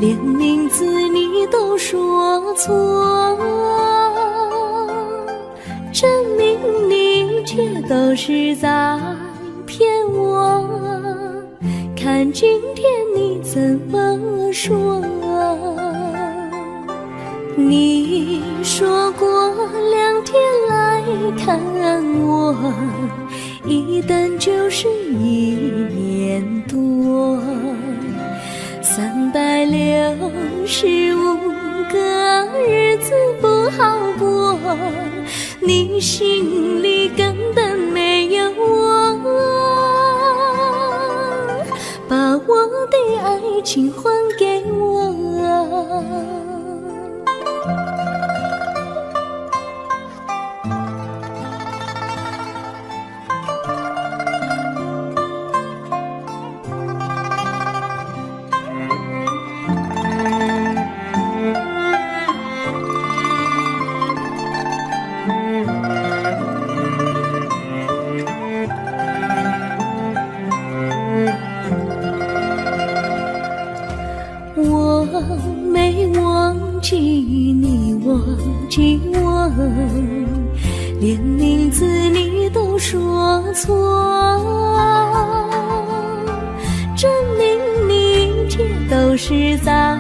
连名字你都说错，证明你一切都是在骗我。看今天你怎么说？你说过2天来看我，一等就是1年多，365个日子不好过，你心里根本没有我，把我的爱情还给我。我没忘记你忘记我，连名字你都说错，证明你一切都是在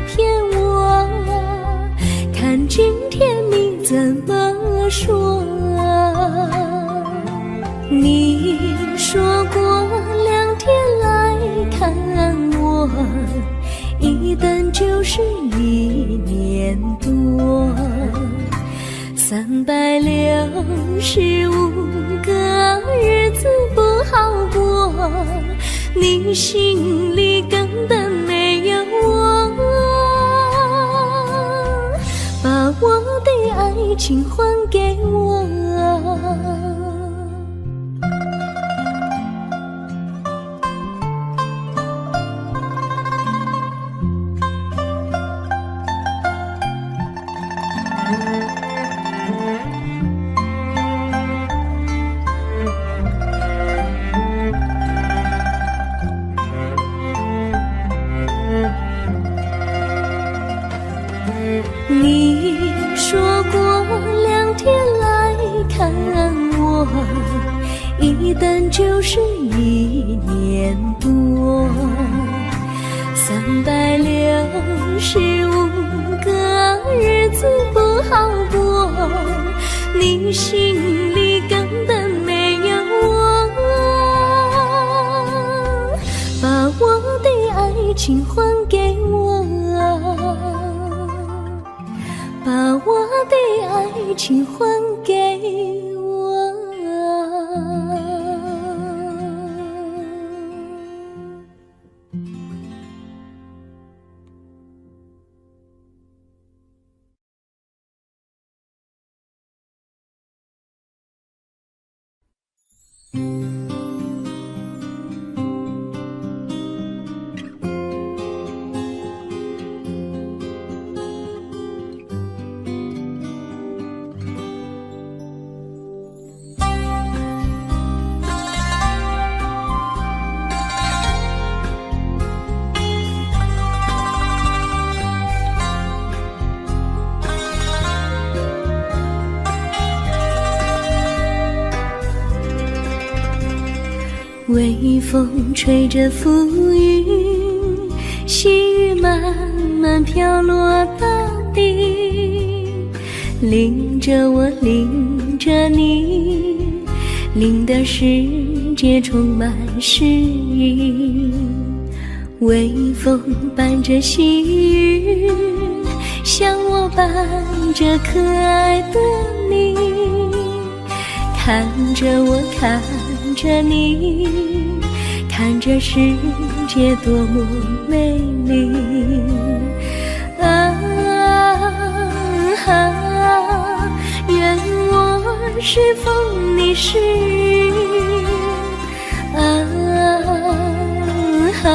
骗我。看今天你怎么说？你说过2天来看我，一等就是1年多，365个日子不好过，你心里根本没有我，把我的爱情还给我。你说过2天来看我，一等就是1年多，365个日子不好过，你心里根本没有我，把我的爱情还给我，把我的爱情还给我。微风吹着浮云，细雨慢慢飘落大地，淋着我，淋着你，淋的世界充满诗意。微风伴着细雨，像我伴着可爱的你，看着我，看着你，看着世界多么美丽啊啊！愿我是风，你是雨啊啊！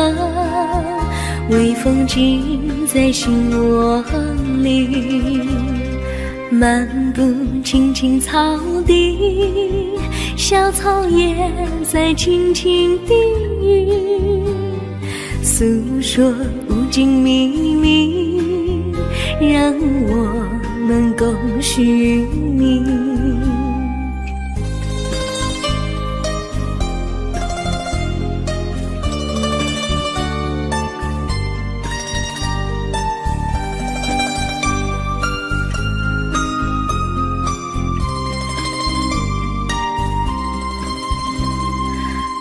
微风尽在心窝里，漫步青青草地，小草也在轻轻低语，诉说无尽秘密，让我们共许你。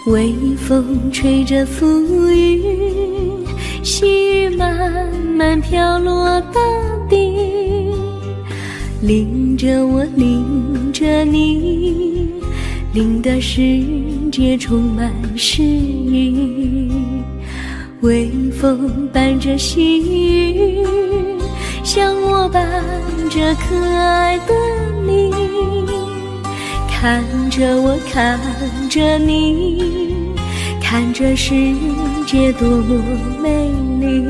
微风吹着浮云，细雨慢慢飘落大地，淋着我，淋着你，淋得世界充满诗意。微风伴着细雨，像我伴着可爱的你，看着我，看着你，看这世界多么美丽。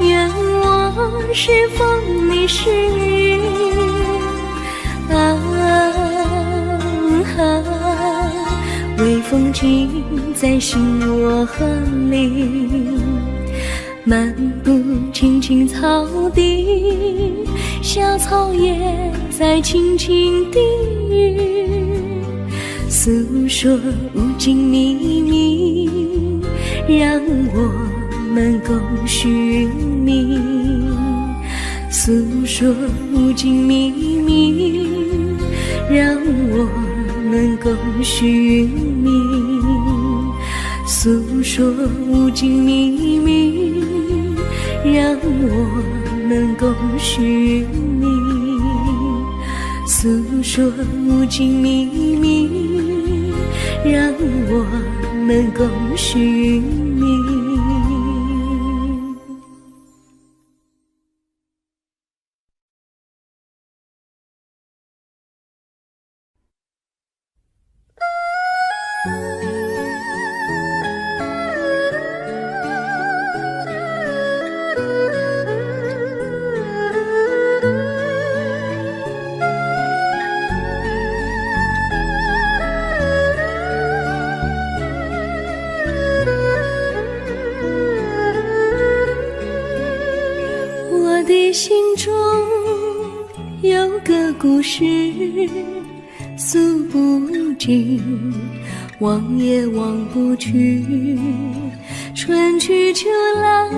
愿我是风，你是雨。微风尽在心窝里，漫步青青草地，小草也在轻轻低语，诉说无尽秘密，让我们共许你。诉说无尽秘密，让我们共许你。诉说无尽秘密，让我们共许你。诉说无尽秘密，让我们共许你。我的心中有个故事，诉不尽，忘也忘不去。春去秋来，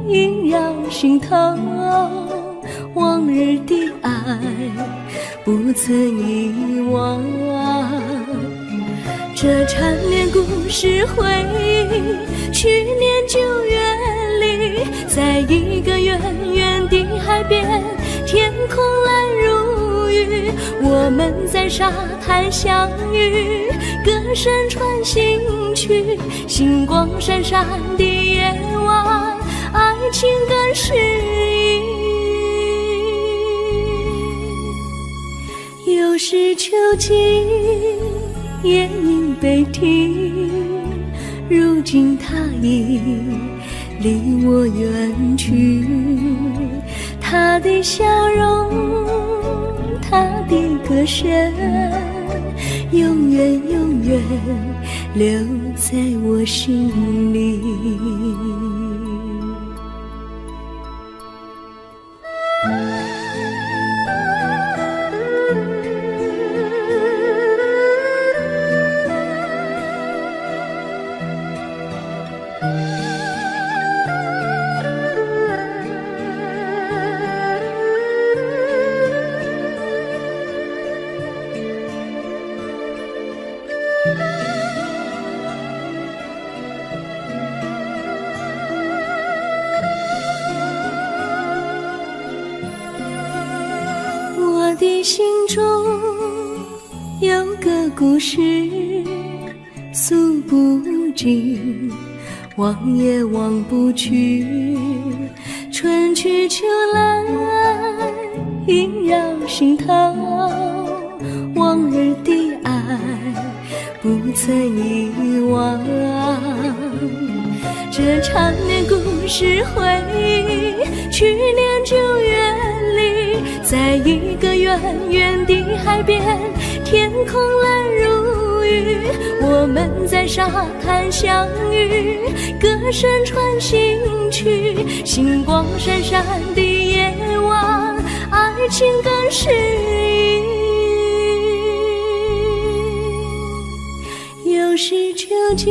萦绕心头，往日的爱不曾遗忘。这缠绵故事回忆，去年9月里，在一个远远的海边，天空蓝如玉，我们在沙滩相遇，歌声传心曲，星光闪闪的夜晚，爱情更诗意。又是秋季，夜莺悲啼，如今他已离我远去，他的笑容，他的歌声，永远永远留在我心里。我的心中有个故事，诉不尽，忘也忘不去。春去秋来，萦绕心头，往日的爱不曾遗忘。这缠绵故事回忆，去年9月里，在一个远远的海边，天空蓝如雨，我们在沙滩相遇，歌声传心曲，星光闪闪的夜晚，爱情更诗意。又是秋季，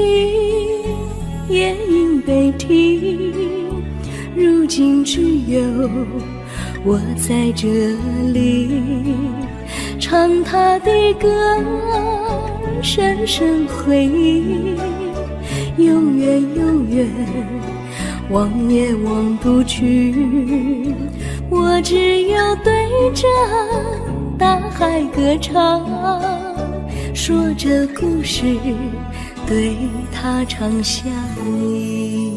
夜莺北啼，如今只有我在这里，唱他的歌，深深回忆，永远永远，望也望不去。我只有对着大海歌唱，说着故事，对他唱想你。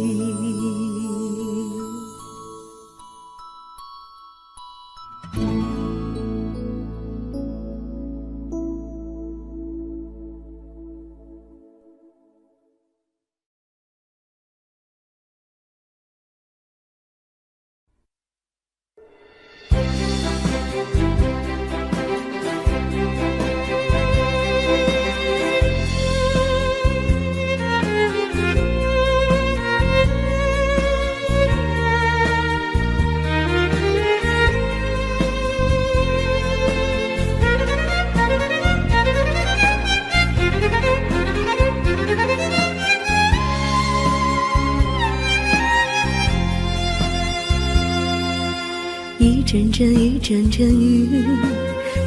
一阵阵一阵阵雨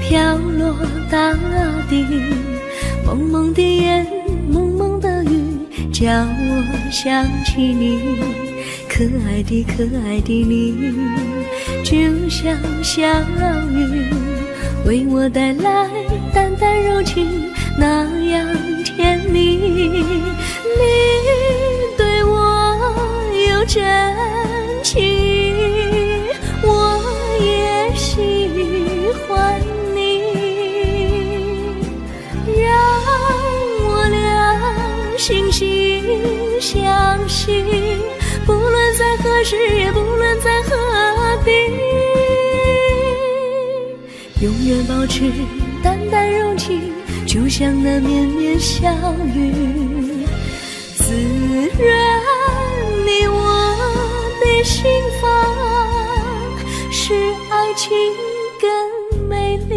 飘落大地，蒙蒙的烟，蒙蒙的雨，叫我想起你，可爱的可爱的你，就像小雨，为我带来淡淡柔情，那样甜蜜。你对我有真情，我也喜欢你，让我俩惺惺相惜，不论在何时，也不论在何地，永远保持淡淡柔情，就像那绵绵小雨，滋润你我的心房，使爱情更美丽。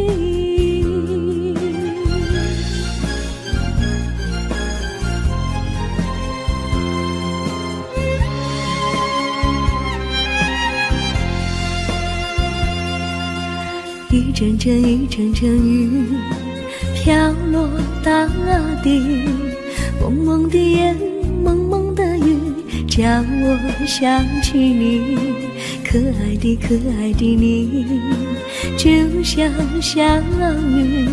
一阵阵一阵阵雨飘落大地，蒙蒙的烟，蒙蒙的雨，叫我想起你，可爱的可爱的你，就像小雨，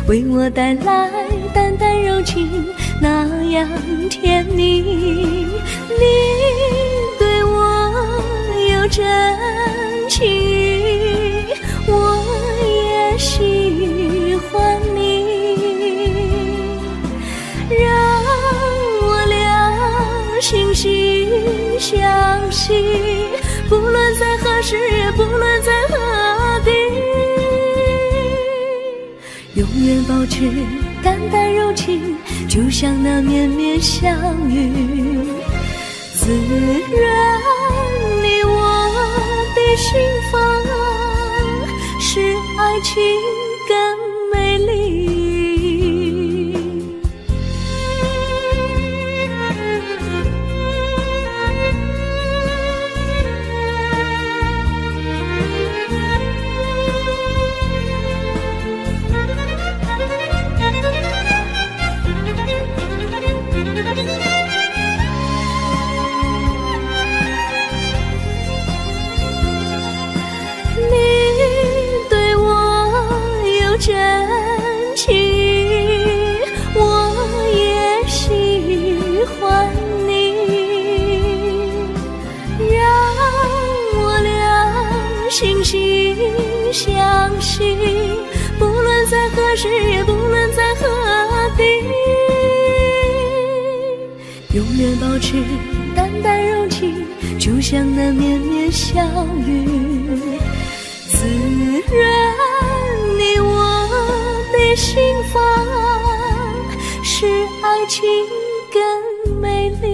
为我带来淡淡柔情，那样甜蜜。你对我有真情，我也喜欢你，让我俩惺惺相惜，不论在何时，也不论在何地，永远保持淡淡柔情，就像那绵绵小雨，滋润你我的心房，使爱情更美丽。真情，我也喜欢你，让我俩惺惺相惜，不论在何时，也不论在何地，永远保持淡淡柔情，就像那绵绵小雨，滋润你我的别心房，使爱情更美丽。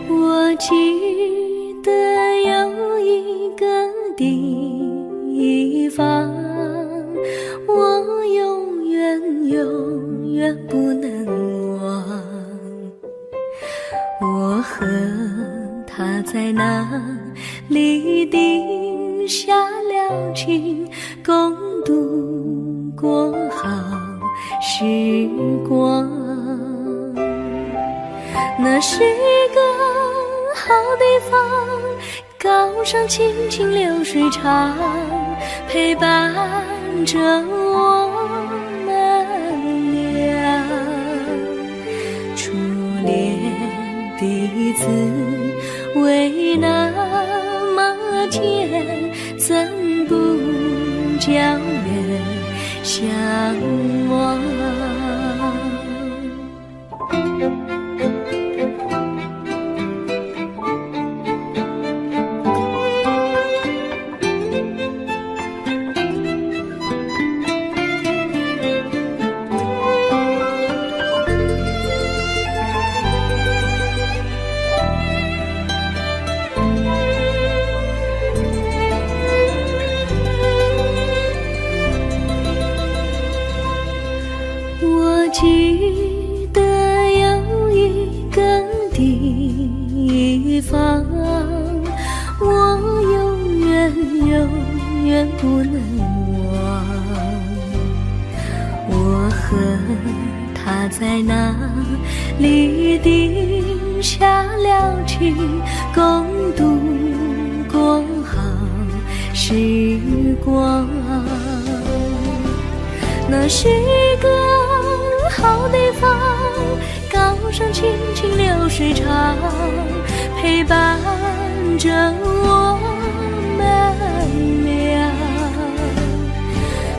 我记得有一个地方，我永远不能忘。我和他在那里定下了情，共度过好时光。那是一个好地方，高山青青流水长，陪伴着我们俩。初恋第一次为那么甜，怎不叫人向往？我记得有一个地方，我永远不能忘。我和他在那里定下了情，共度过好时光。那是一个好地方，高山青青流水长，陪伴着我们俩。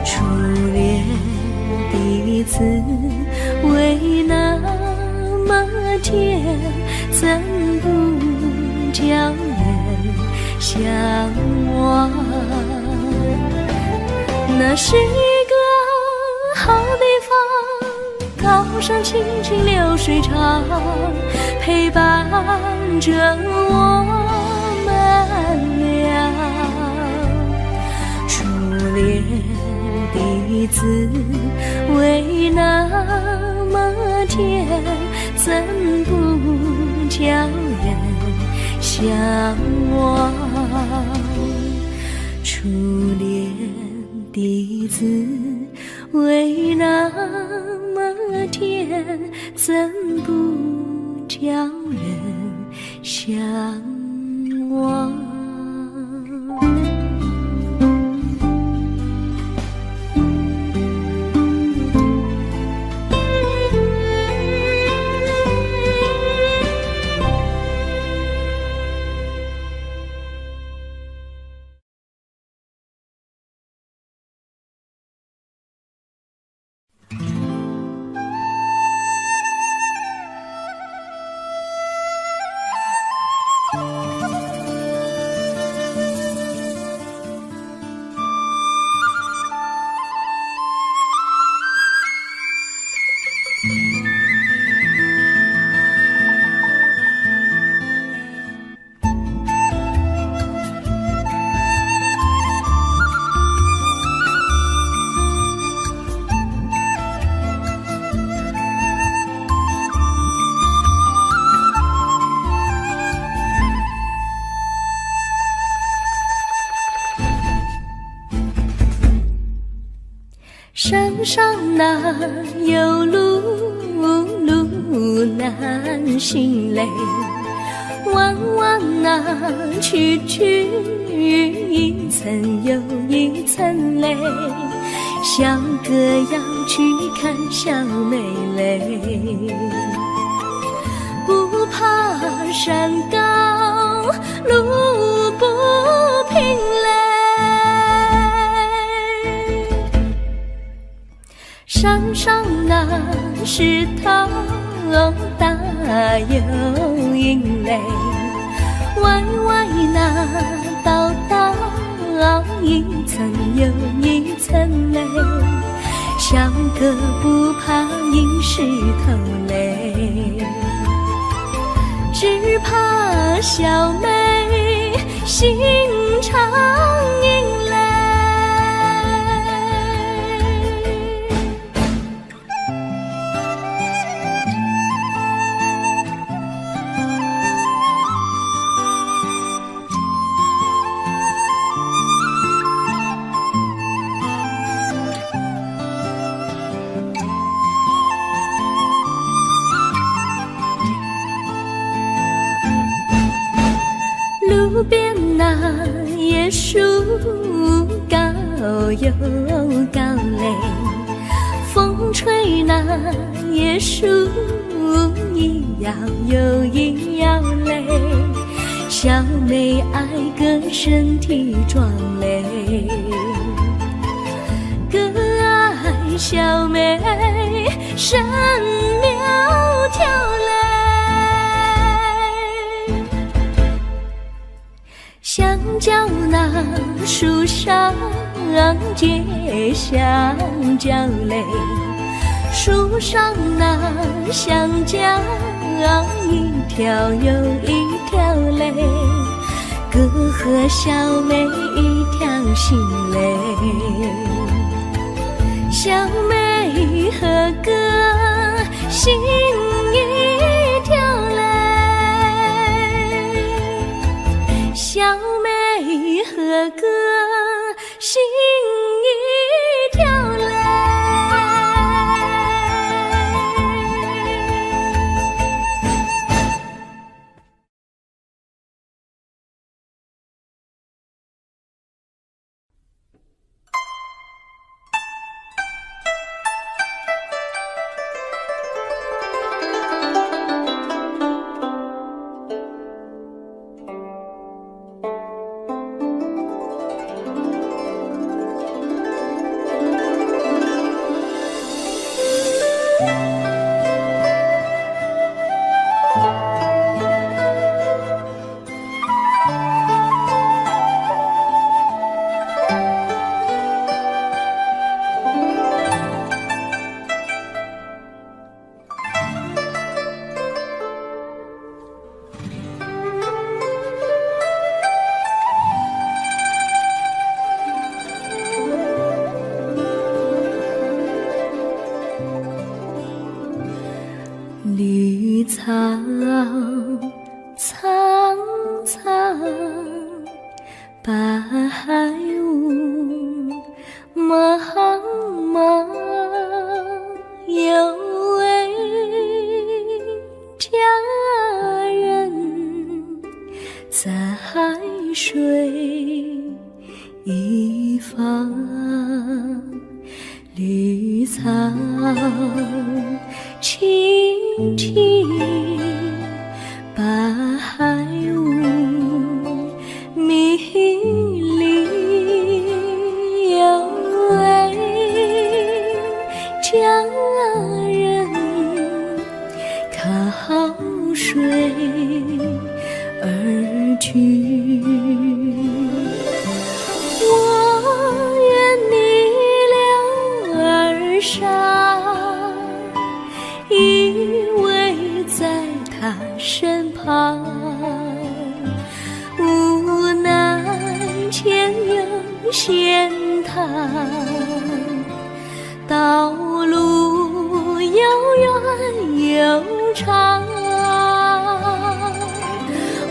初恋第一次为那么甜，怎不叫人向往？那是一个好地方，高山青青流水长，陪伴着我们俩。初恋第一次为那么甜，怎不叫人向往？初恋第一次为那么甜，怎不叫人向往？上哪有路，路难行嘞。弯弯哪曲曲，一层又一层嘞。小哥要去看小妹嘞，不怕山高路不平嘞。山上那石头大又硬嘞，歪歪那道道一层又一层嘞。小哥不怕硬石头嘞，只怕小妹心肠硬嘞。路边那椰树高又高嘞，风吹那椰树一摇又一摇嘞。小妹爱个身体壮嘞，哥爱小妹身苗条嘞。香蕉那树上结香蕉嘞，树上那香蕉一条又一条嘞，哥和小妹一条心嘞，小妹和哥心一条嘞。小妹和哥心一条嘞。绿草苍苍，白雾茫茫，有位佳人在水一方，绿草青青，白雾迷离，有位佳人靠水而居。我愿你留儿上，依偎在他身旁，无奈前有险滩，道路又远又长，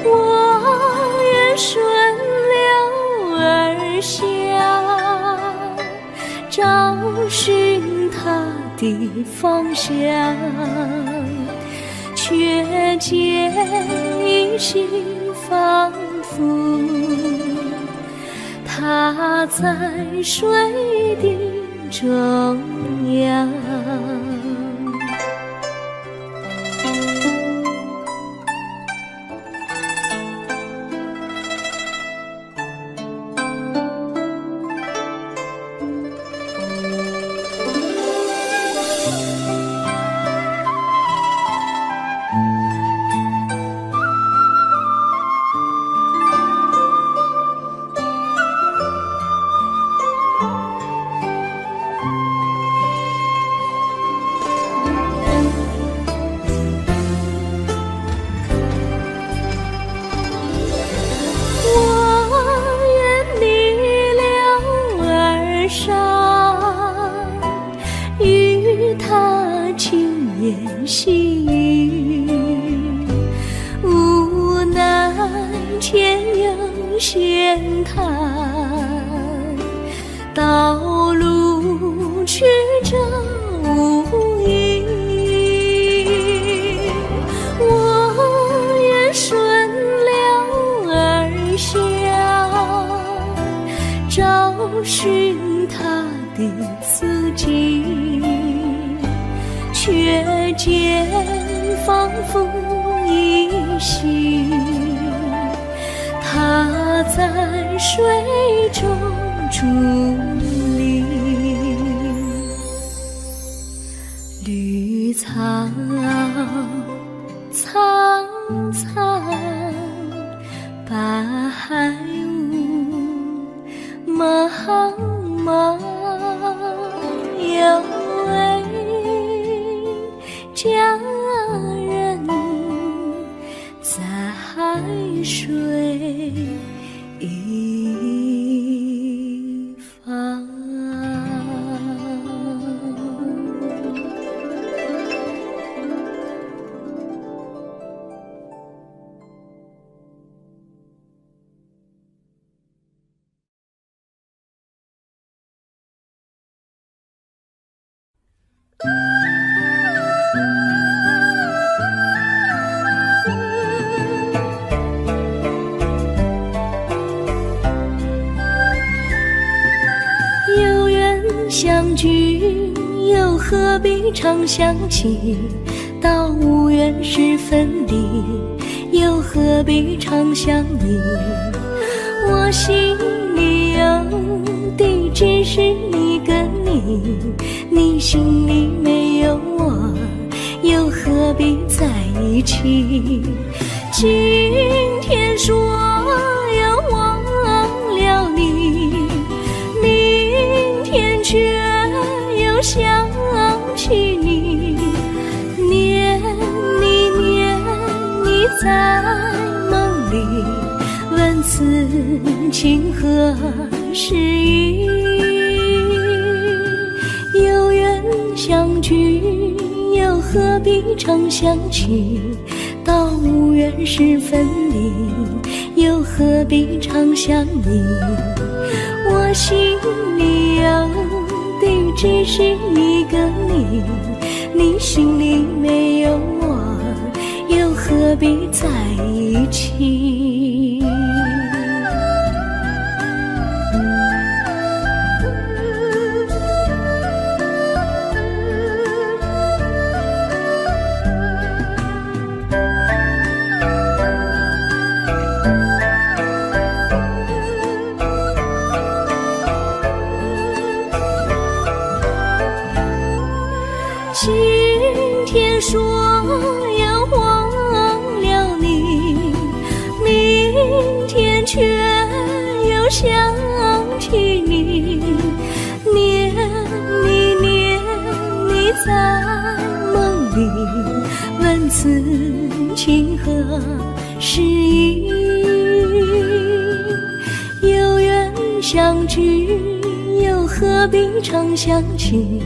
我愿顺流而下，找寻他的方向，却见一心仿佛他在水的中央。细雨无奈前有险滩，道路曲折无依，我愿顺流而下，找寻他的足迹，却见仿佛依稀，他在水中伫立。绿草苍苍，白雾茫茫，有位佳人在海水一方。有缘相聚，又何必常想起？到无缘时分离，又何必常想你？我心里有的只是一个你，你心里没有我，又何必在一起？今天说要忘了你，明天却又想起你，念你念你在梦里，问此情何时已？有缘相聚，又何必常想起？到无缘时分离，又何必常想你？我心里有的只是一个你，你心里没有我，又何必在一起？今天说要忘了你，明天却又想起你，念你念你在梦里，问此情何时已？有缘相聚，又何必常想起？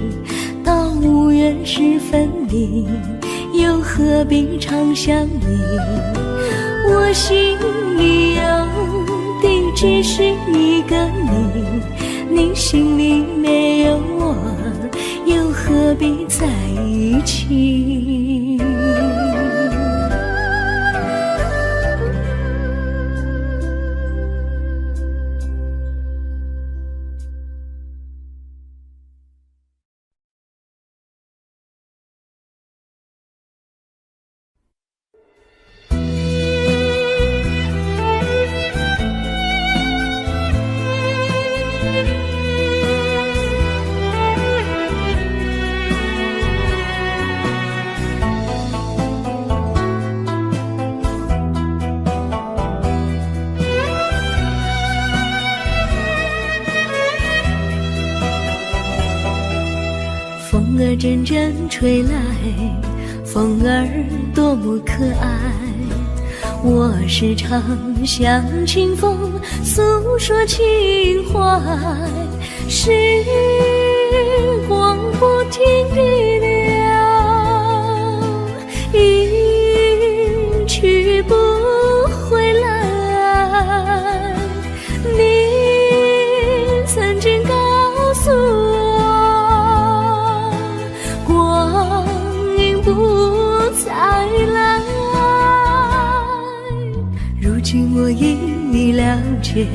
到无缘时分离，又何必常想你？我心里有的只是一个你，你心里没有我，又何必在一起？风儿阵阵吹来，风儿多么可爱。我时常向清风诉说情怀，时光不停地流，一去不回来。你曾经告诉我，光阴不再来。如今我已了解，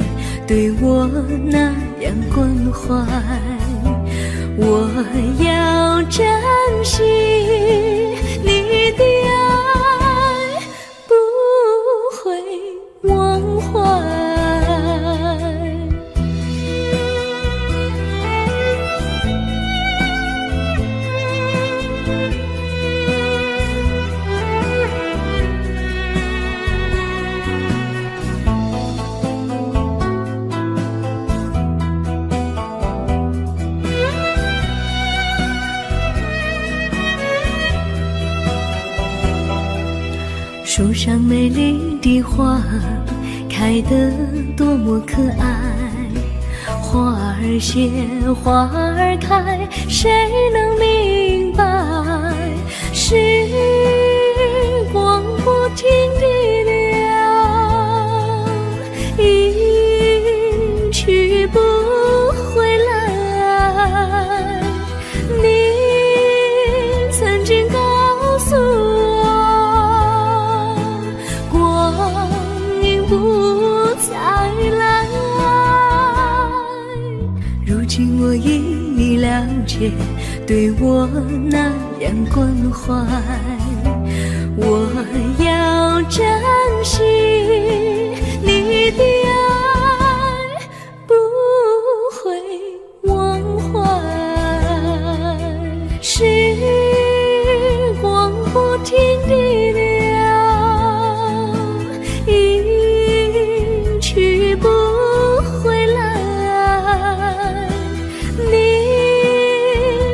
对我那样关怀，我要珍惜你的爱，不会忘怀。树上美丽的花开得多么可爱，花儿谢，花儿开，谁能明白？时光不停地流，一去不回来。你曾经告诉我，光阴不再来。如今我已了解，对我那样关怀，我要珍惜你的爱，不会忘怀。时光不停地流，一去不回来。你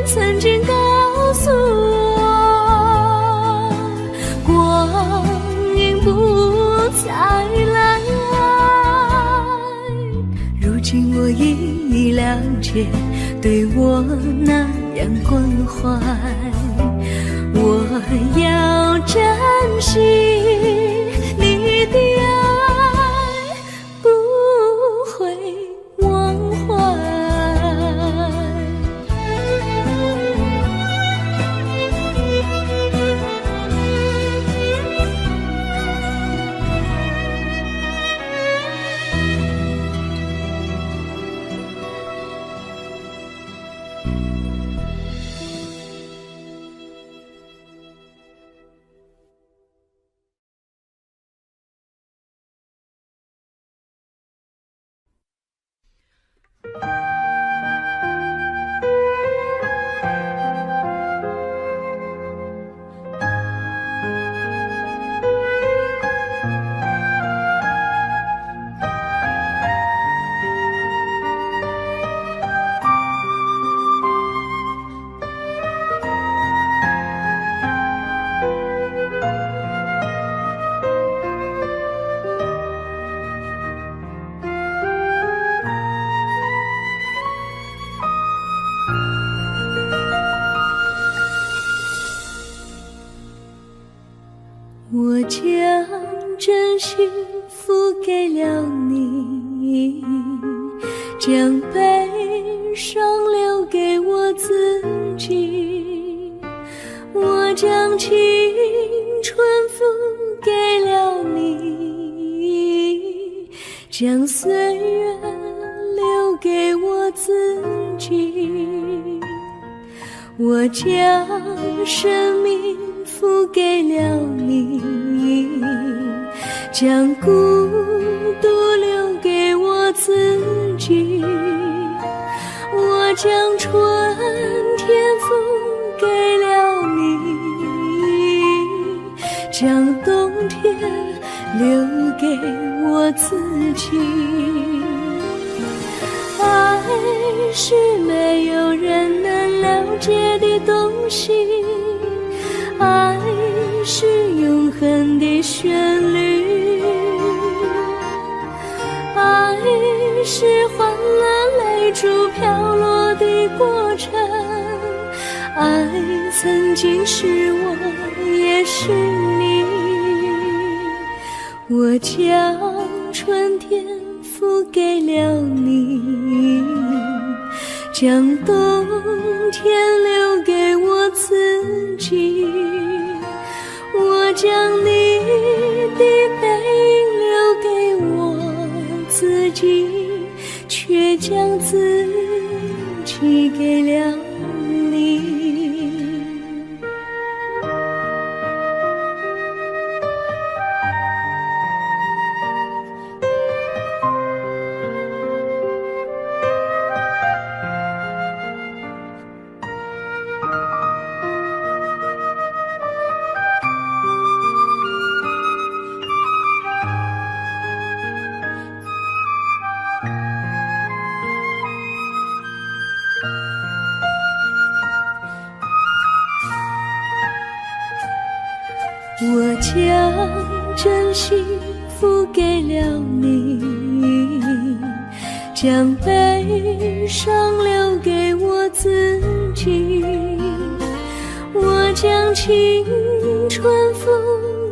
曾经告诉我，光阴不再来。如今我已了解，对我那样关怀，我要珍惜你的爱，不会忘怀。我将真心付给了你，这将悲伤留给我自己，我将青春付给了你，将岁月留给我自己，我将生命付给了你，将孤独留给我自己，我将春天付给了你，将冬天留给我自己。爱是没有人能了解的东西，爱是永恒的旋律，爱是换了泪珠飘落的过程，爱曾经是我也是你，我将春天付给了你，将冬天留给我自己，我将你的背影留给我自己，却将自己给了你。我将真心付给了你，将悲伤留给我自己，我将青春付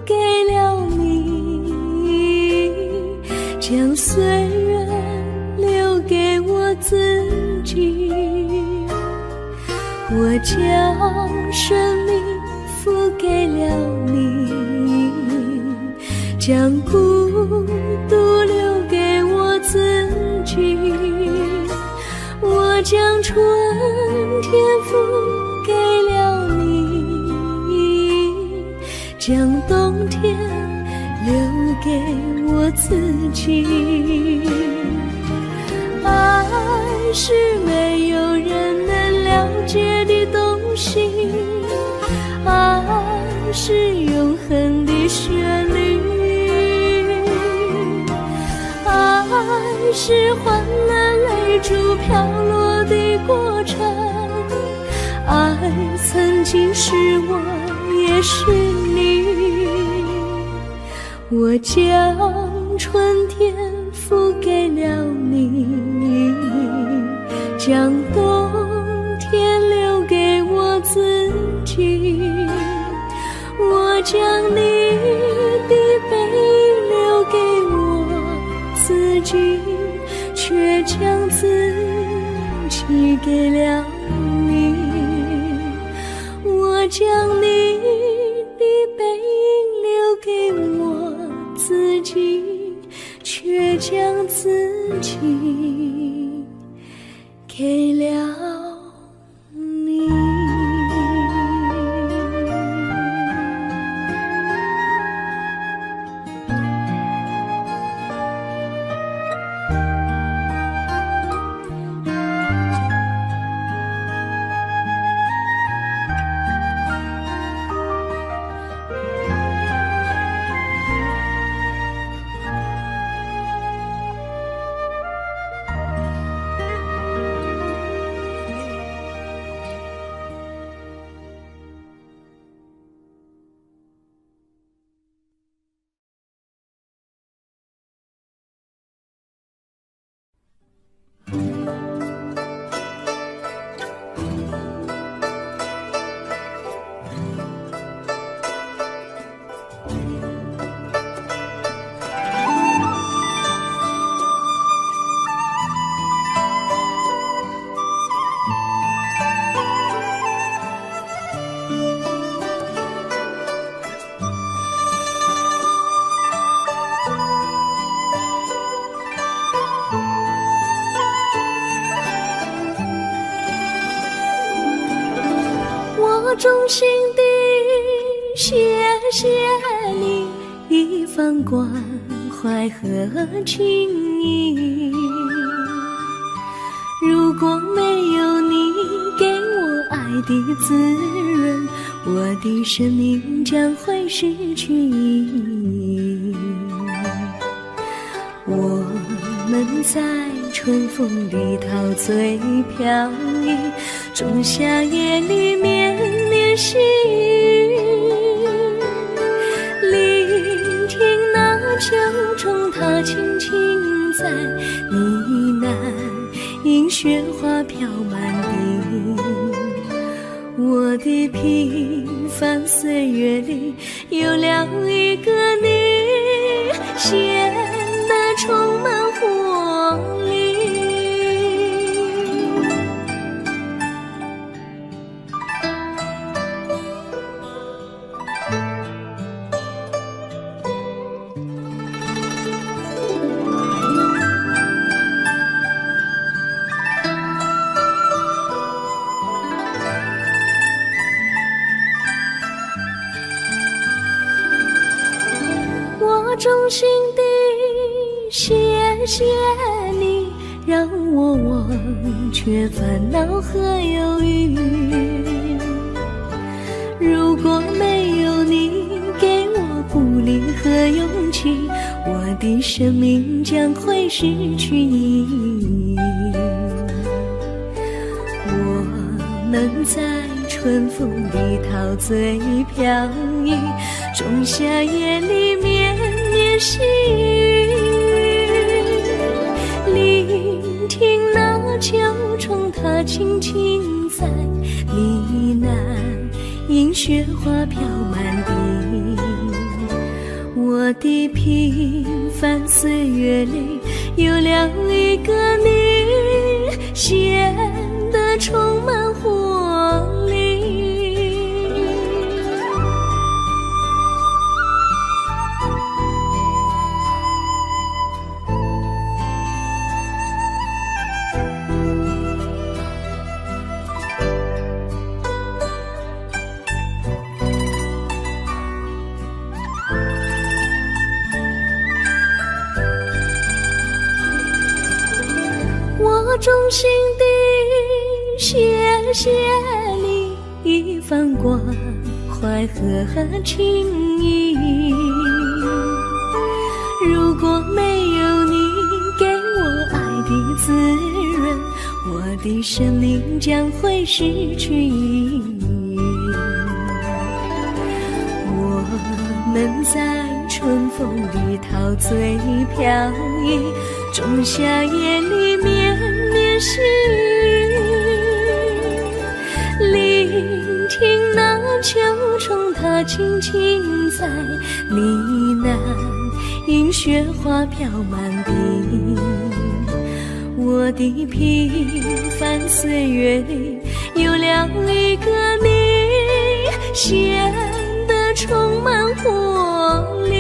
给了你，将岁月留给我自己，我将生命付给了你，将孤独留给我自己，我将春天付给了你，将冬天留给我自己。爱是没有人能了解的东西，爱是永恒的旋律，爱是换了泪珠飘落的过程，爱曾经是我也是你，我将春天付给了你，将冬天留给我自己，我将你的背影留给我自己，却将自己给了你，我将你的背影留给我自己，却将自己给了你。心地谢谢你一番关怀和情谊。如果没有你给我爱的滋润，我的生命将会失去意义。我们在春风里陶醉飘逸，仲夏夜里绵绵细雨，聆听那秋虫它轻轻在呢喃，迎雪花飘满地。我的平凡岁月里有了一个你，显得充满活力。我衷心地谢谢你，让我忘却烦恼和忧郁。如果没有你给我鼓励和勇气，我的生命将会失去意义。我们在春风里陶醉飘逸，仲夏夜里绵绵细雨，聆听那秋虫它轻轻在呢喃，迎雪花飘满地。我的平凡岁月里有了一个你，显得充满活力。我衷心地谢谢你一番关怀和情谊。如果没有你给我爱的滋润，我的生命将会失去意义。我们在春风里陶醉飘逸，仲夏夜里绵绵细雨，聆听那秋虫它轻轻在呢喃，迎雪花飘满地。我的平凡岁月里有了一个你，显得充满活力。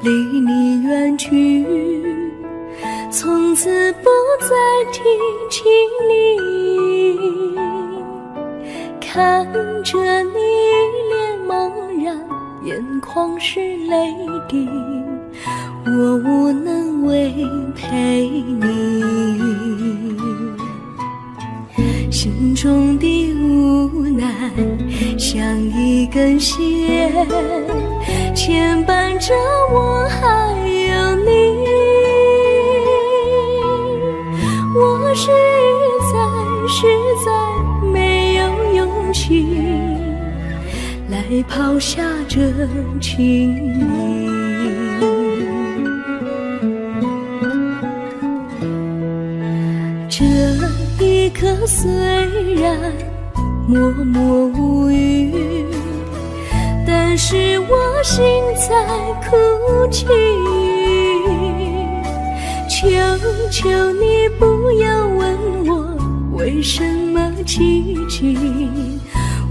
离你远去，从此不再提起你。看着你脸茫然，眼眶是泪滴，我无能为陪你，心中的无奈像一根线牵绊着我还有你。我实在没有勇气来抛下这情谊。这一刻虽然默默无语，但是我心在哭泣。求求你不要问我为什么寂静，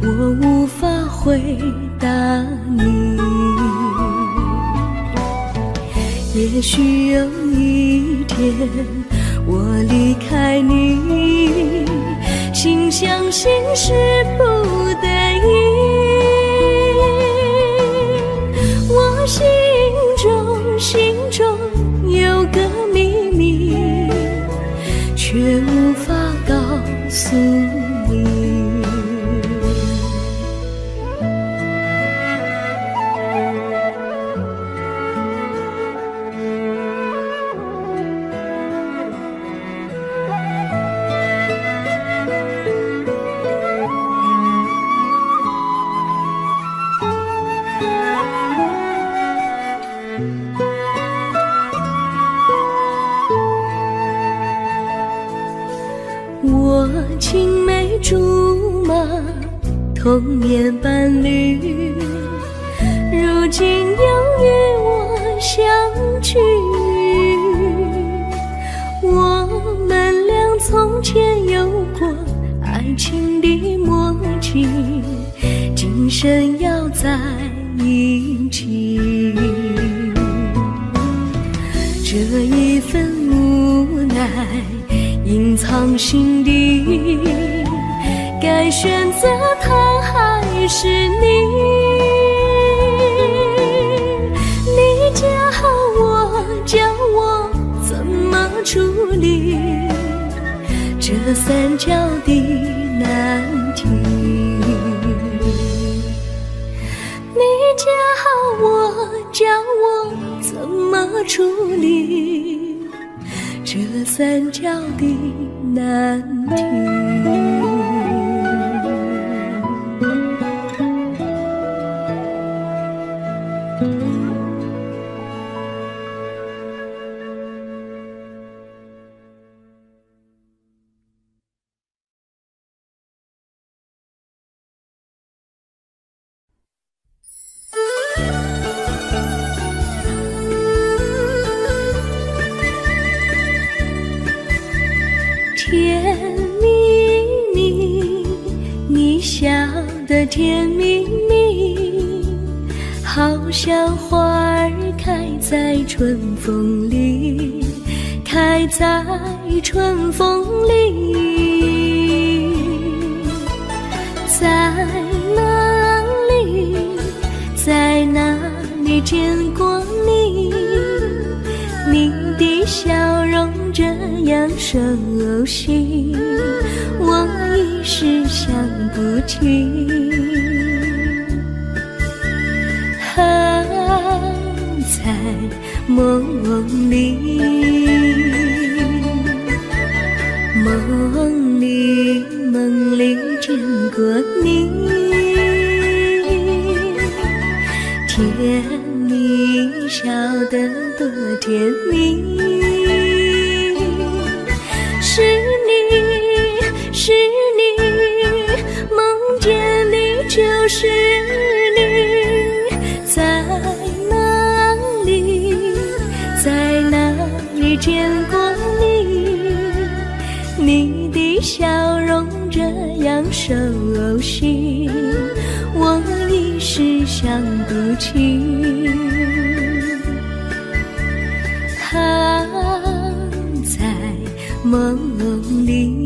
我无法回答你。也许有一天我离开你，心相信是不得已。我心中有个秘密，却无法告诉你。我青梅竹马，童年伴侣，如今又与我相聚。我们俩从前有过爱情的默契，今生要在一起。这一份无奈隐藏心底，该选择他还是你？你教我怎么处理这三角的难题？你教我怎么处理这三角的难题？甜蜜蜜，你笑得甜蜜蜜，好像花儿开在春风里，开在春风里。在哪里，在哪里见过你？你的笑容这样熟悉，我一时想不起。还在梦里，梦里见过你，甜蜜笑得多甜蜜。是你，梦见你就是你，在哪里见过你？你的笑容这样熟悉，我一时想不起。还在梦里。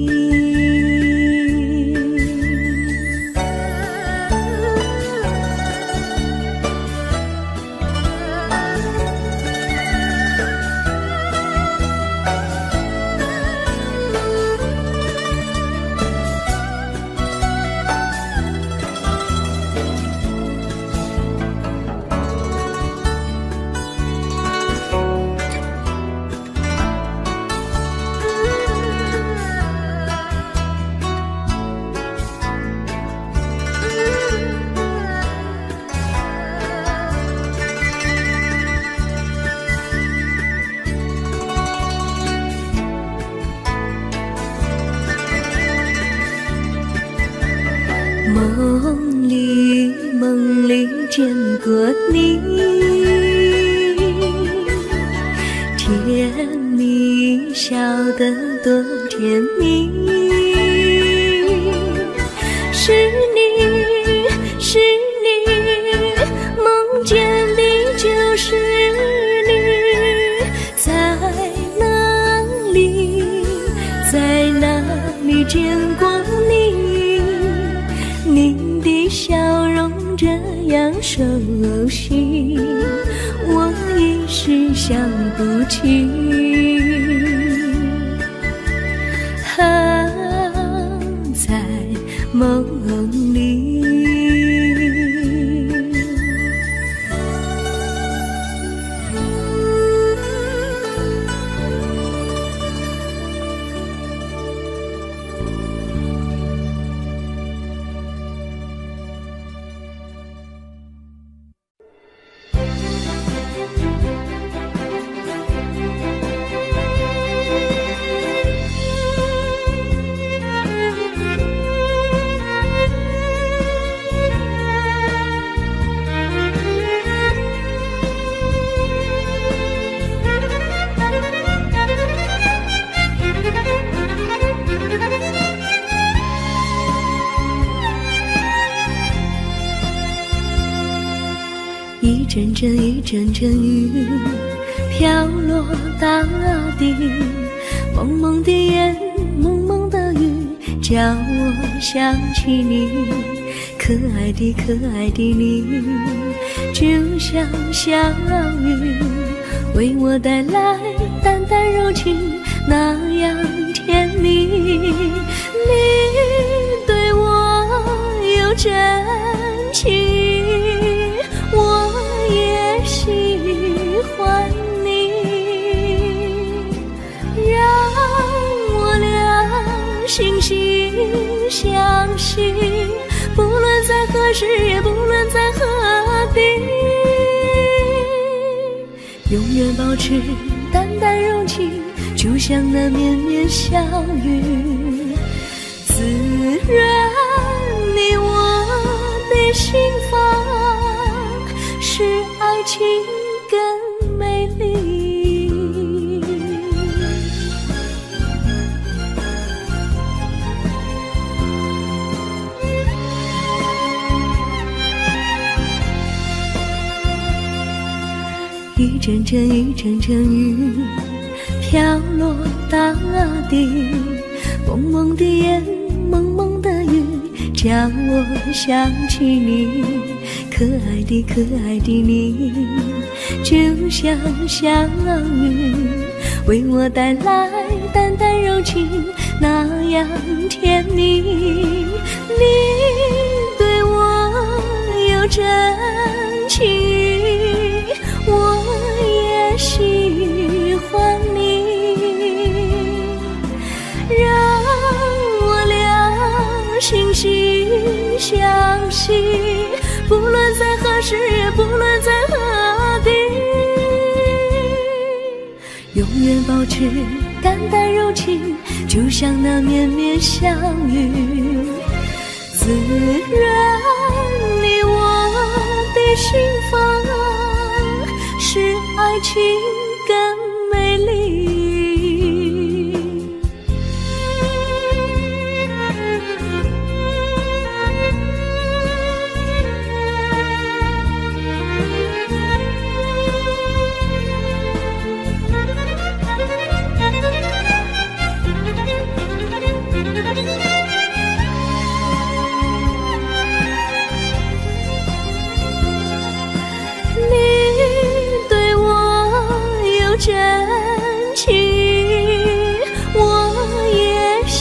梦里见过你，甜蜜笑得多甜蜜，是你，是你，梦见的就是你，在哪里，在哪里见过你？你的笑容这样熟悉，我一时想不起。在梦里，一阵阵一阵阵雨飘落大地，蒙蒙的烟，蒙蒙的雨，叫我想起你，可爱的可爱的你，就像小雨，为我带来淡淡柔情，那样甜蜜。你对我有真情，我也喜欢你，让我俩惺惺相惜，不论在何时，也不论在何地，永远保持淡淡柔情，就像那绵绵小雨，滋润你我的心房，使爱情更美丽。一阵阵一阵阵雨飘落大地，蒙蒙的烟，蒙蒙的雨，叫我想起你，可爱的可爱的你，就像小雨，为我带来淡淡柔情，那样甜蜜。你对我有真情，我也喜欢你，让我俩惺惺相惜，不论在何时，也不论在何地，永远保持淡淡柔情，就像那绵绵小雨，滋润你我的心房，使爱情更美丽。真情，我也喜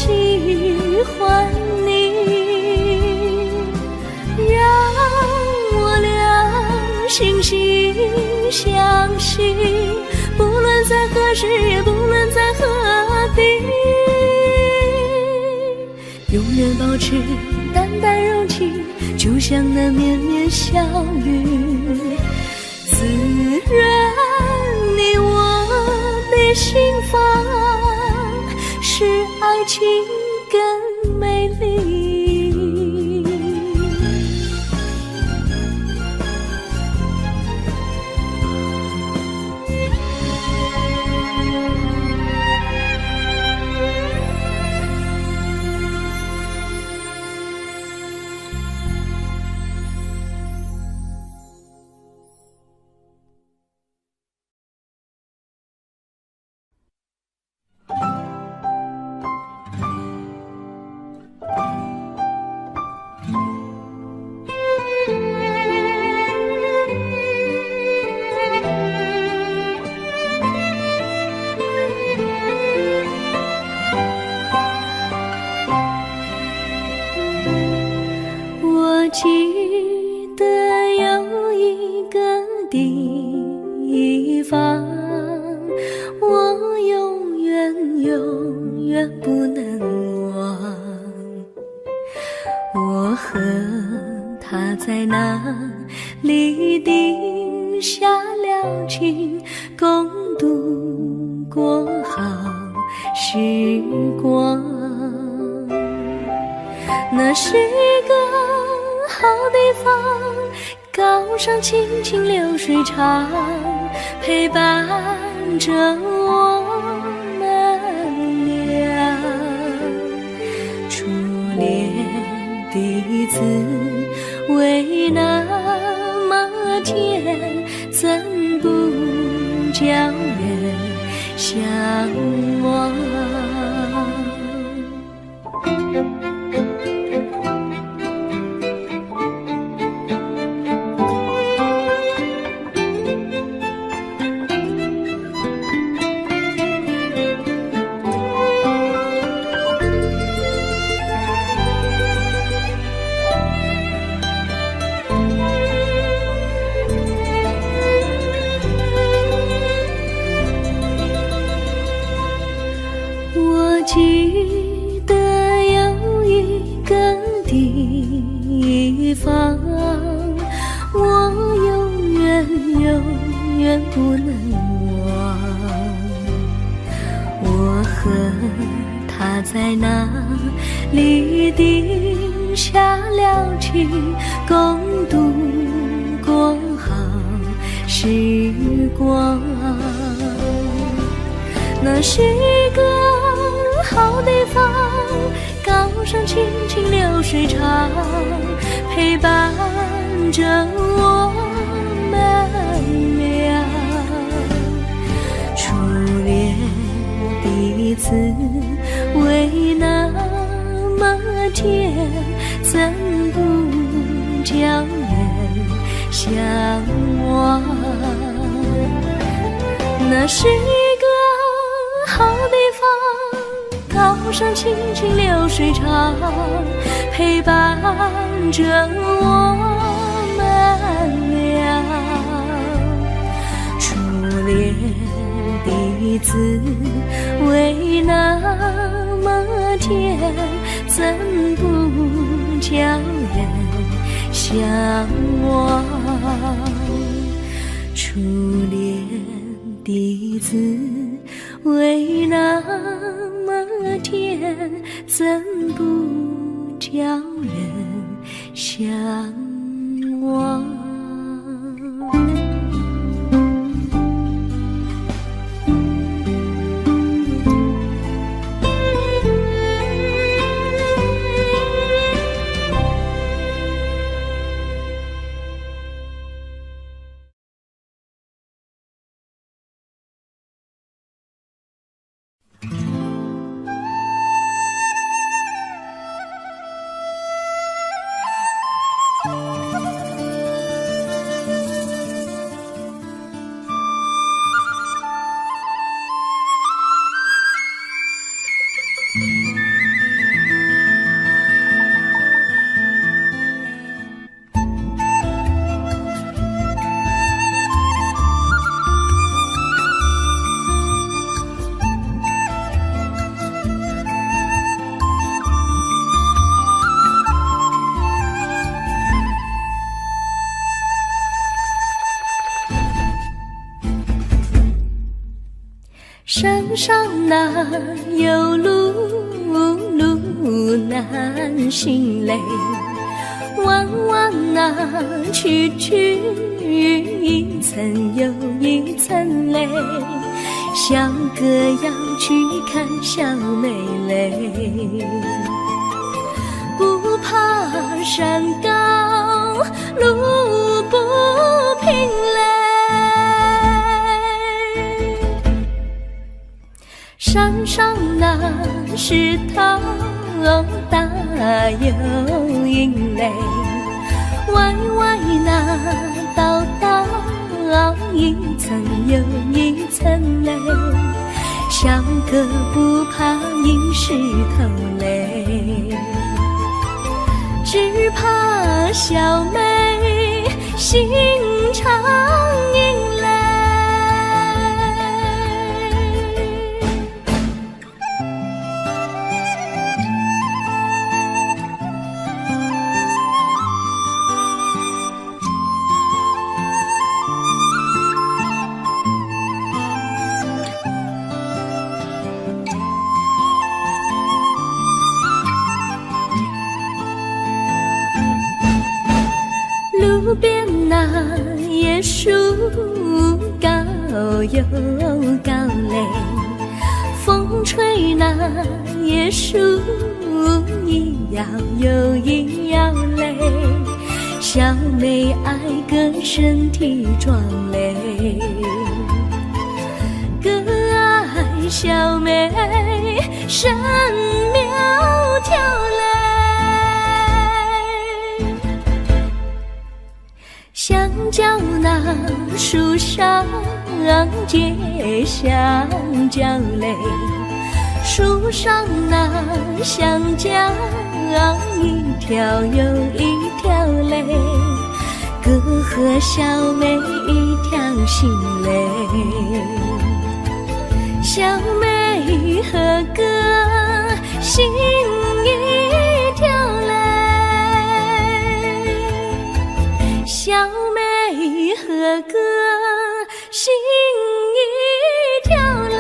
欢你，让我俩惺惺相惜，不论在何时，也不论在何地，永远保持淡淡柔情，就像那绵绵小雨，滋润你我的心房，使爱情更美丽。我永远永远不能忘。我和他在那里定下了情，共度过好时光。那是一个好地方，高山青青流水长，陪伴着我们俩。初恋的滋味那么甜，怎不叫人向往？记得有一个地方，我永远永远不能忘。我和他在那里定下了情，共度过好时光。那是一个好地方，高山青青流水长，陪伴着我们俩。初恋的滋味那么甜，怎不叫人向往？那是一个好地方，高山青青流水长，陪伴着我们俩。初恋的滋味那么甜，怎不叫人向往？初恋的滋味那么甜，怎不叫人向往？山上哪有路，路难行嘞，弯弯哪曲曲，一层又一层嘞，小哥要去看小妹嘞，不怕山高路不平嘞，山上那石头大又硬嘞，歪歪那道道一层又一层嘞，小哥不怕硬石头嘞，只怕小妹心肠硬嘞。边那椰树高又高嘞，风吹那椰树一摇又一摇嘞，小妹爱个身体壮嘞，个爱小妹身苗条嘞，香蕉那树上结香蕉嘞，树上那香蕉一条又一条嘞，哥和小妹一条心嘞，小妹和哥心一条嘞，小妹和哥心一条嘞。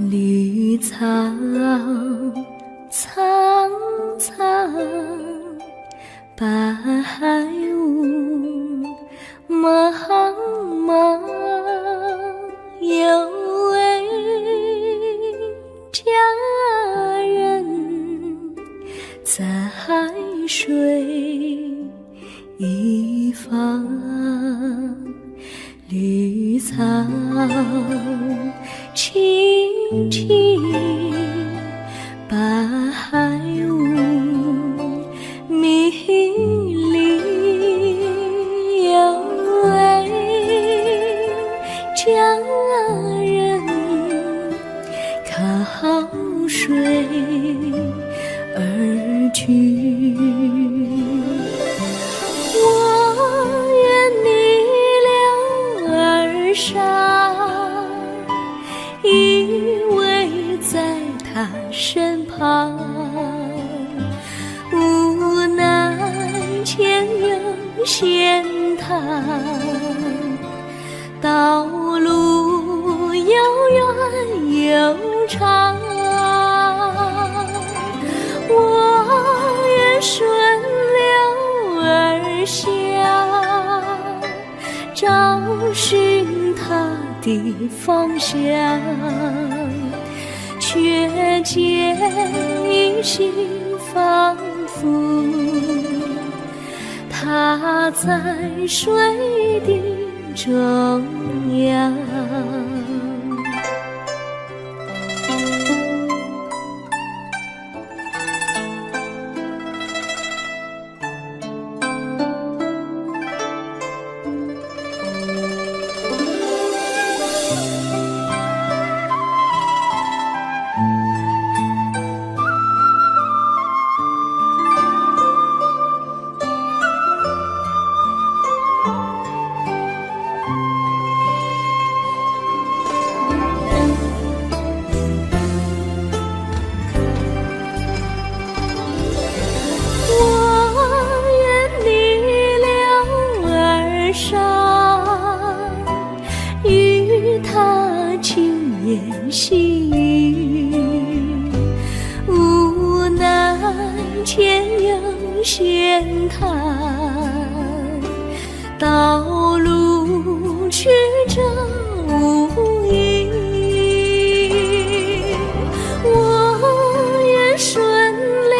绿草苍苍，白雾茫茫，有位佳人在水一方，绿草青青，白雾迷离，有位佳人靠水而居，我愿你留儿伤，依偎在他身旁，无奈前有险滩，道路又远又长，我愿顺流而下，找寻他的方向，却见一心仿佛他在水的中央。细雨，无奈前有险滩，道路曲折无依，我愿顺流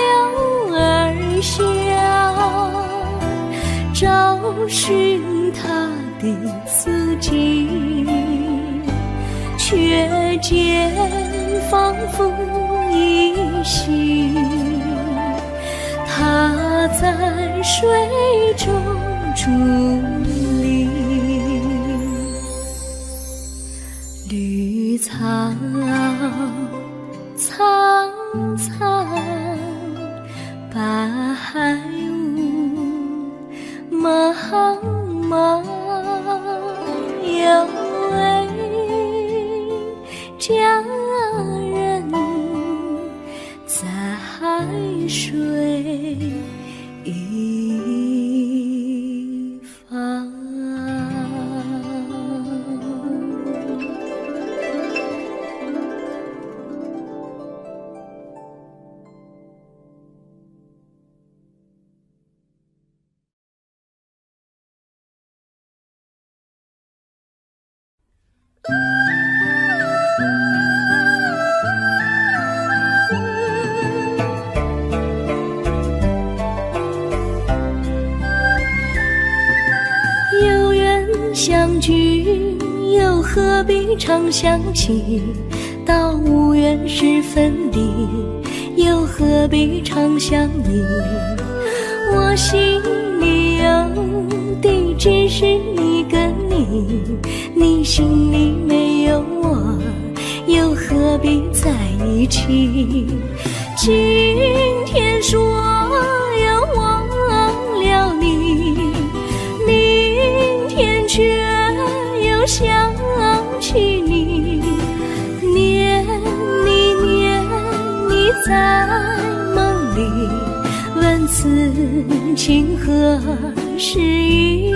而下，间仿佛依稀，他在水中伫立。绿草苍苍，白雾茫茫，有位佳人在海水一方。有缘相聚，又何必常想起？到无缘时分离，又何必常想你？我心里有的只是一个你，你心里没有我，又何必在一起？今天说要忘了你，明天却又想起你，念你念你在梦里，问此情何时已？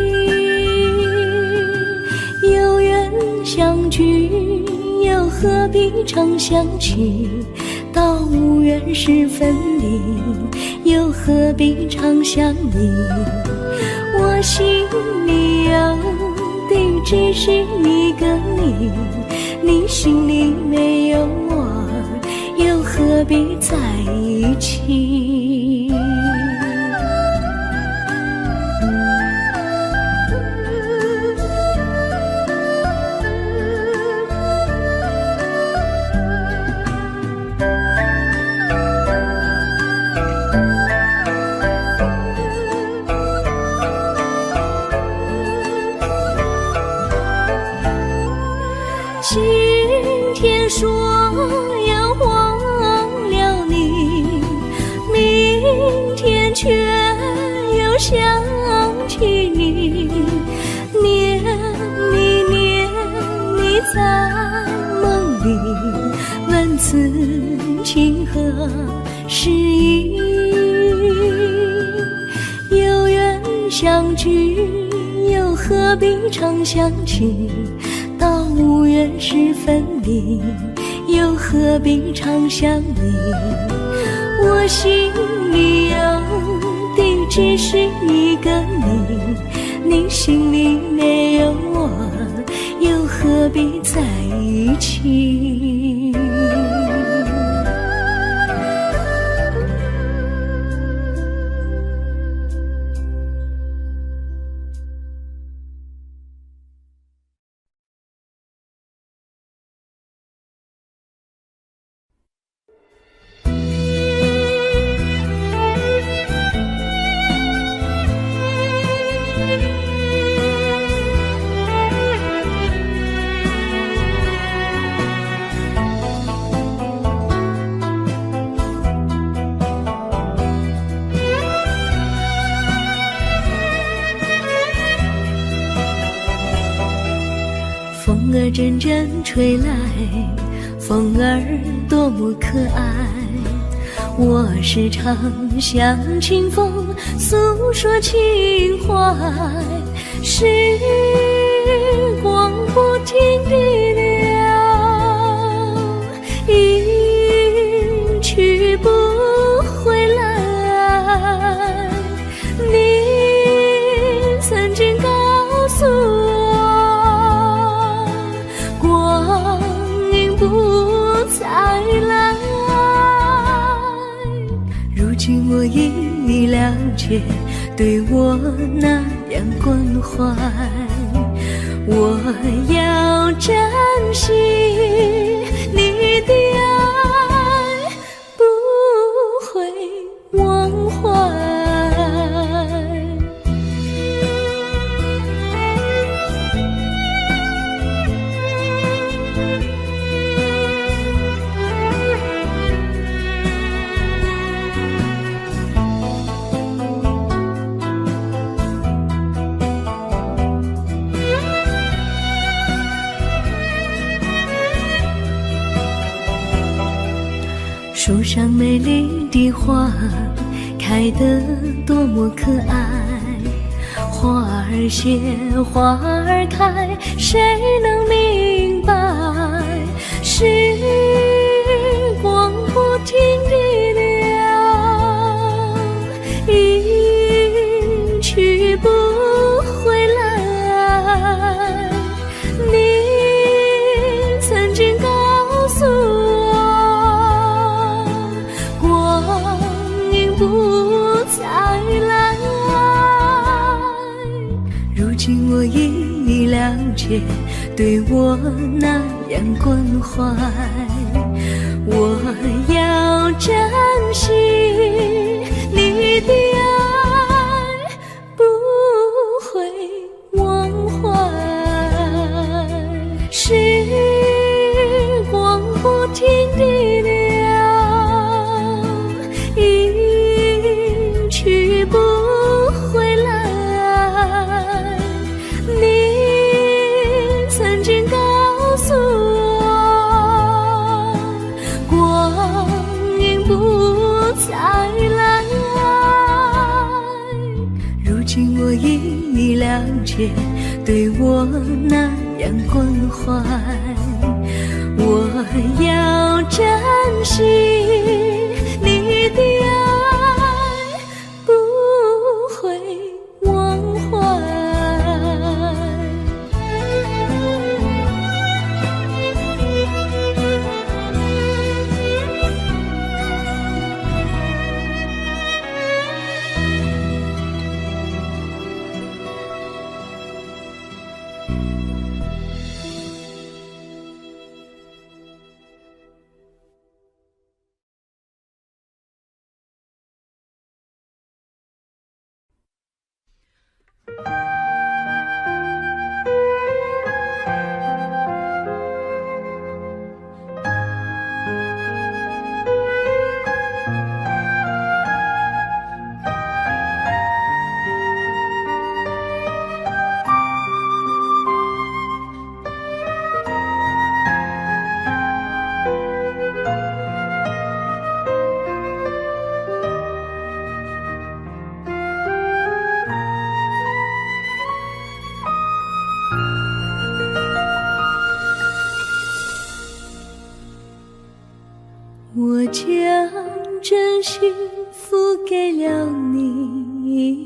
有缘相聚，又何必常想起？到无缘时分离，又何必常想你？我心里有的只是一个你，你心里没有我，又何必在一起？今天说要忘了你，明天却又想起你，念你念你在梦里，问此情何时已？有缘相聚，又何必常想起？到无缘时分离，又何必常想你？我心里有的只是一个你，你心里没有我，又何必在一起？风儿阵阵吹来，风儿多么可爱。我时常向清风诉说情怀，时光不停地流，一去不回来。你曾经告诉我，光阴不再来。如今我已了解，对我那样关怀，我要珍惜树上美丽的花开得多么可爱，花儿谢，花儿开，谁能明白？时光不停地流，一去不回来。你曾经告诉我，光阴不再来。如今我已了解，对我那样关怀，我要珍惜你的爱，不会忘怀。时光不停地流，一去不回来。你曾经告诉我，光阴不再来。如今我已了解，对我那样关怀，我要珍惜你的爱，不会忘怀。我将真心付给了你，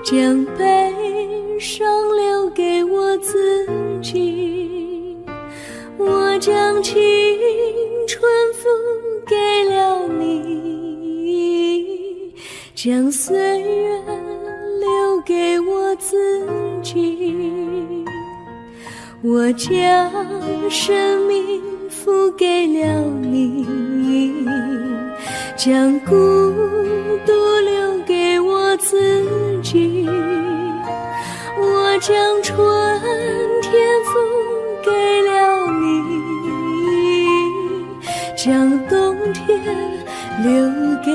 将悲伤留给我自己。我将青春付给了你，将岁月留给我自己。我将生命付给了你，将孤独留给我自己。我将春天付给了你，将冬天留给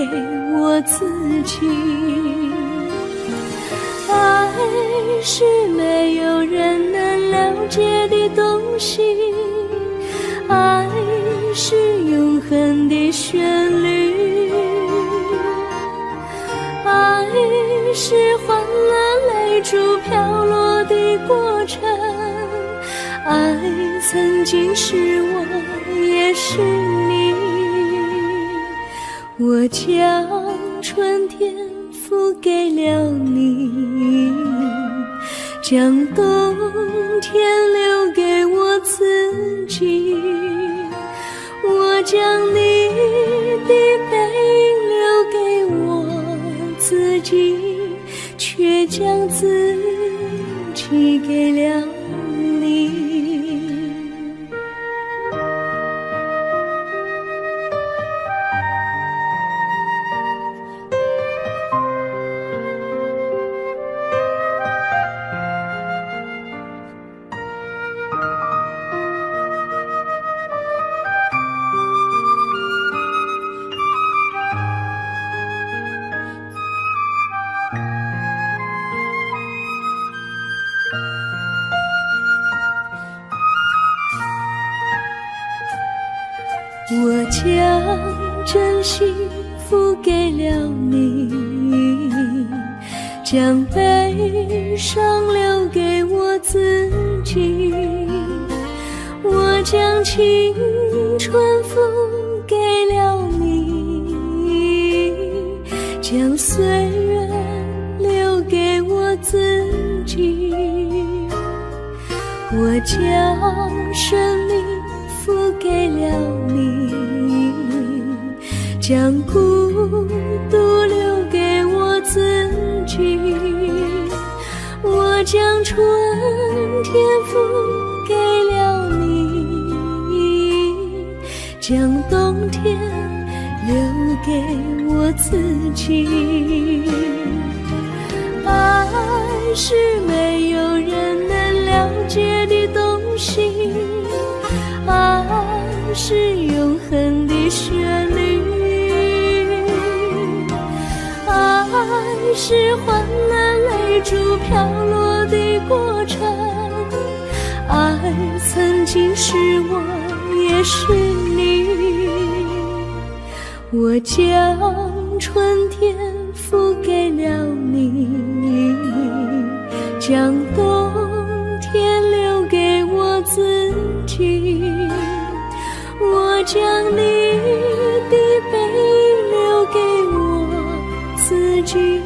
我自己。爱是没有人能了解的东西，爱是永恒的旋律，爱是欢乐泪珠飘落的过程，爱曾经是我，也是你。我将春天付给了你，将冬天留给我自己。我将你的背影留给我自己，却将自己给了你。我将真心付给了你，将悲伤留给我自己。我将青春付给了你，将岁月留给我自己。我将生命付给了你，将孤独留给我自己。我将春天付给了你，将冬天留给我自己。爱是没有人能了解的东西，爱是永恒的旋律，爱是患难泪珠飘落的过程，爱曾经是我也是你。我将春天付给了你，将冬天留给我自己。我将你的背影留给我自己，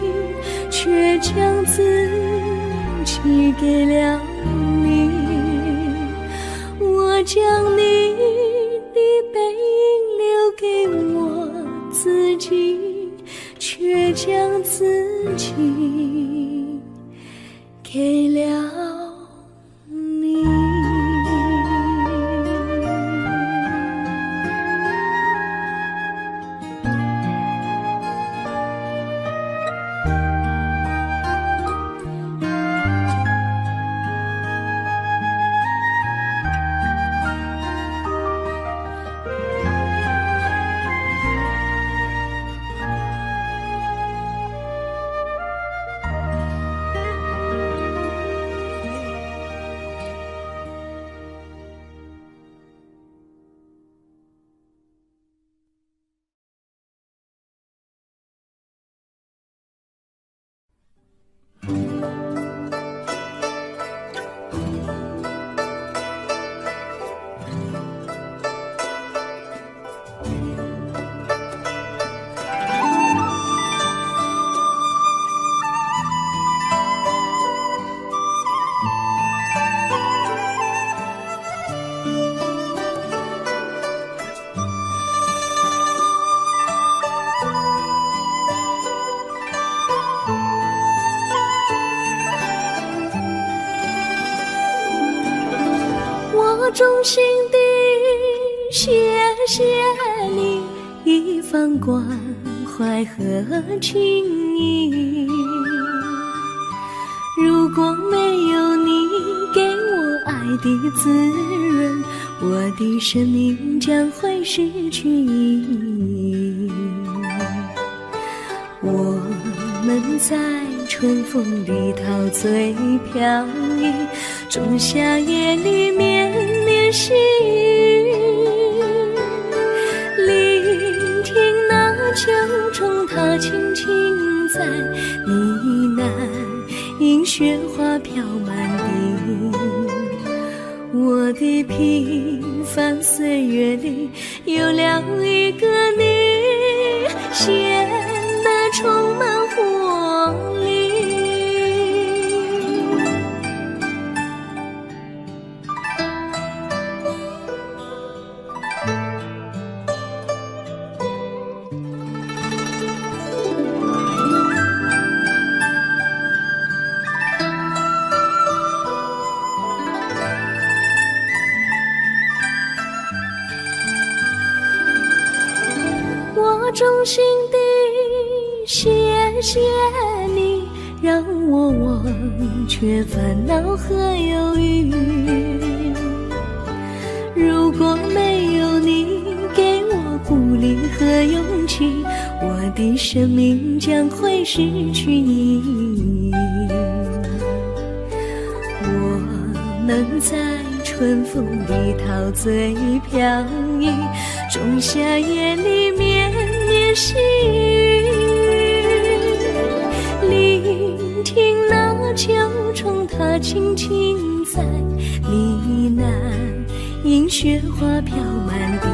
却将自己给了你。我将你的背影留给我自己，却将自己给了你。我衷心地谢谢你一番关怀和情谊，如果没有你给我爱的滋润，我的生命将会失去意义。我们在春风里陶醉飘逸，仲夏夜里绵绵细雨，聆听那秋虫它轻轻在呢喃，因雪花飘满地。我的平凡岁月里有了一个你，显得充满活力。我衷心地谢谢你，让我忘却烦恼和忧郁。如果没有你给我鼓励和勇气，我的生命将会失去意义。我们在春风里陶醉飘逸，仲夏夜里绵绵细雨，聆听那秋虫它轻轻在呢喃，迎雪花飘满地。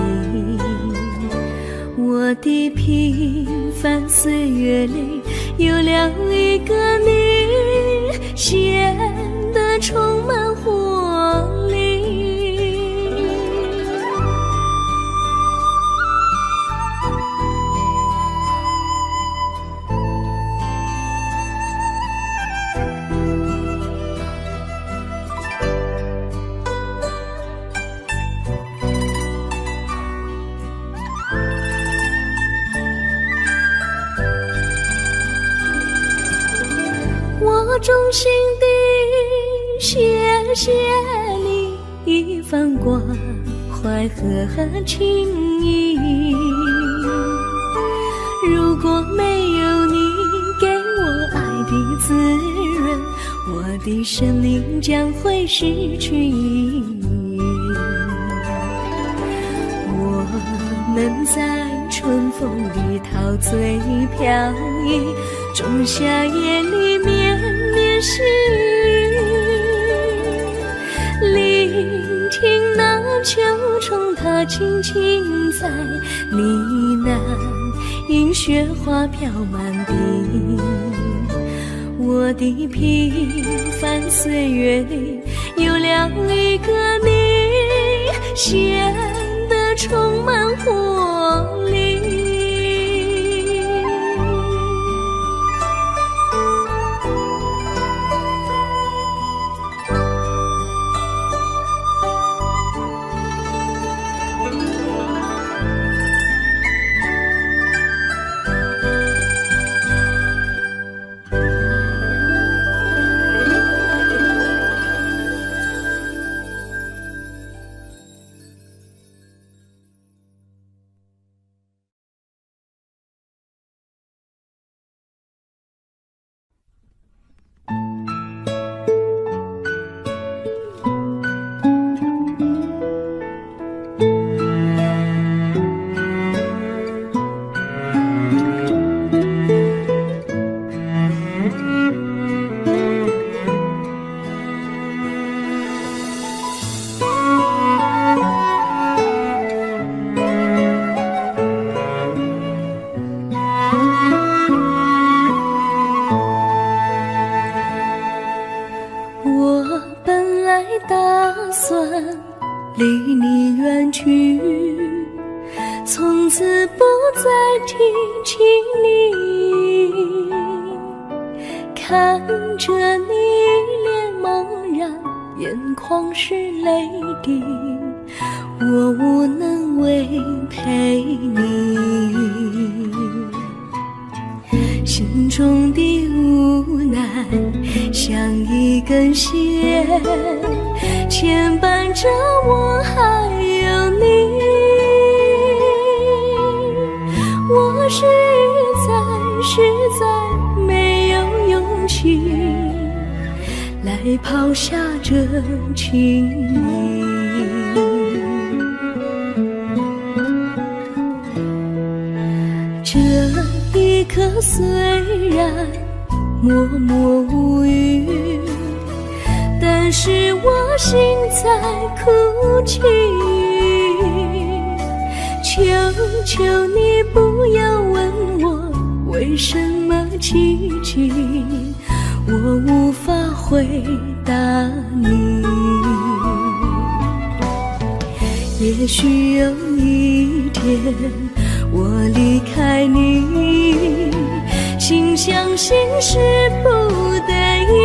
我的平凡岁月里有了一个你，显得充满活力。我衷心地谢谢你一番关怀和情谊，如果没有你给我爱的滋润，我的生命将会失去意义。我们在春风里陶醉飘逸，仲夏夜里绵绵细雨，聆听那秋虫它轻轻在呢喃，迎雪花飘满地。我的平凡岁月里有了一个你，显得充满活力。离你远去，从此不再提起你，看着你脸茫然，眼眶是泪滴，我无能为陪你，心中的无奈像一根线牵绊着我还有你，我实在没有勇气来抛下这情谊。这一刻虽然默默无语，但是我心在哭泣，求求你不要问我为什么寂静，我无法回答你。也许有一天我离开你，心相信是不得已，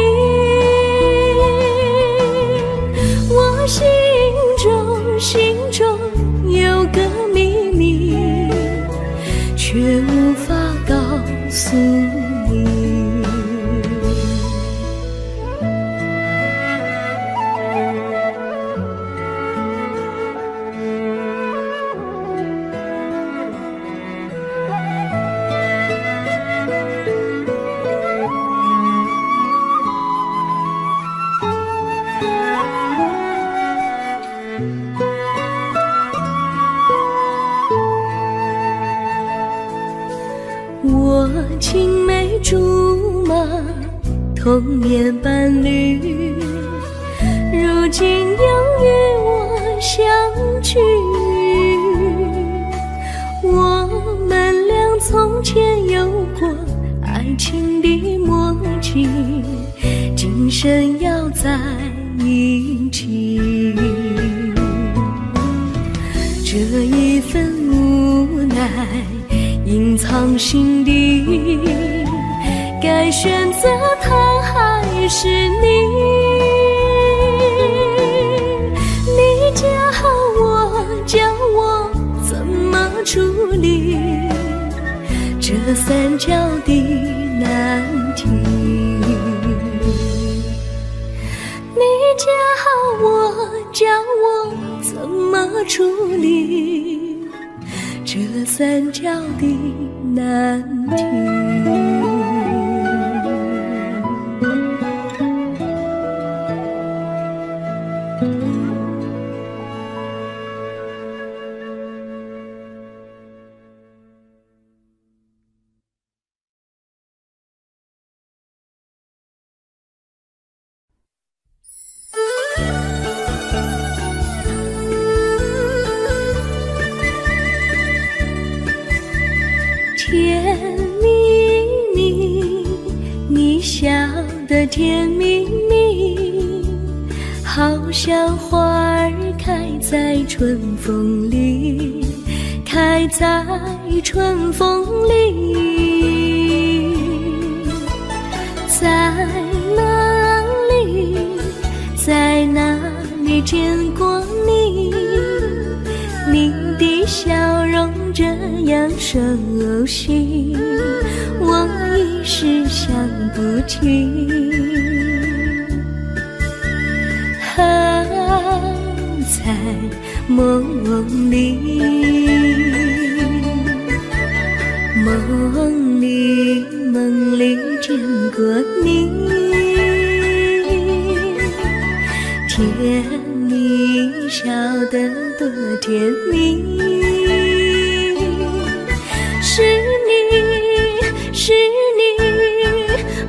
我心中有个秘密，却无法告诉你。青梅竹马，童年伴侣，如今又与我相聚。我们俩从前有过爱情的默契，今生要在一起。这一份无奈隐藏心底，该选择他还是你？你教我，教我怎么处理这三角的难题。你教我，教我怎么处理这三角的难题。甜蜜蜜，你笑得甜蜜蜜，好像花儿开在春风里，开在春风里。在哪里，在哪里见过你？你的笑容这样熟悉，我一时想不起。在梦里，梦里见过你，甜蜜笑得多甜蜜。是你，是你，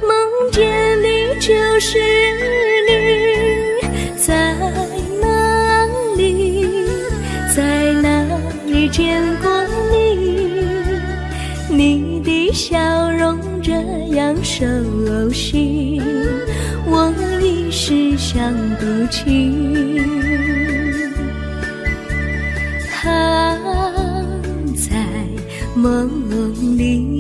梦见你就是你。在哪里，在哪里见过你？你的笑容这样熟悉，我一时想不起。在梦里。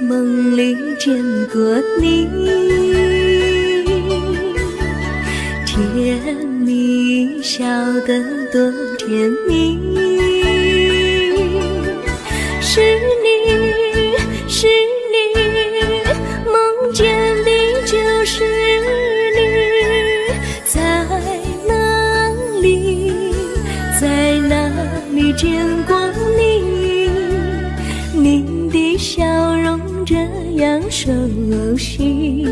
梦里见过你，甜蜜笑得多甜蜜。是你，是你，梦见你就是你。在哪里，在哪里见过你？你的笑容这样熟悉，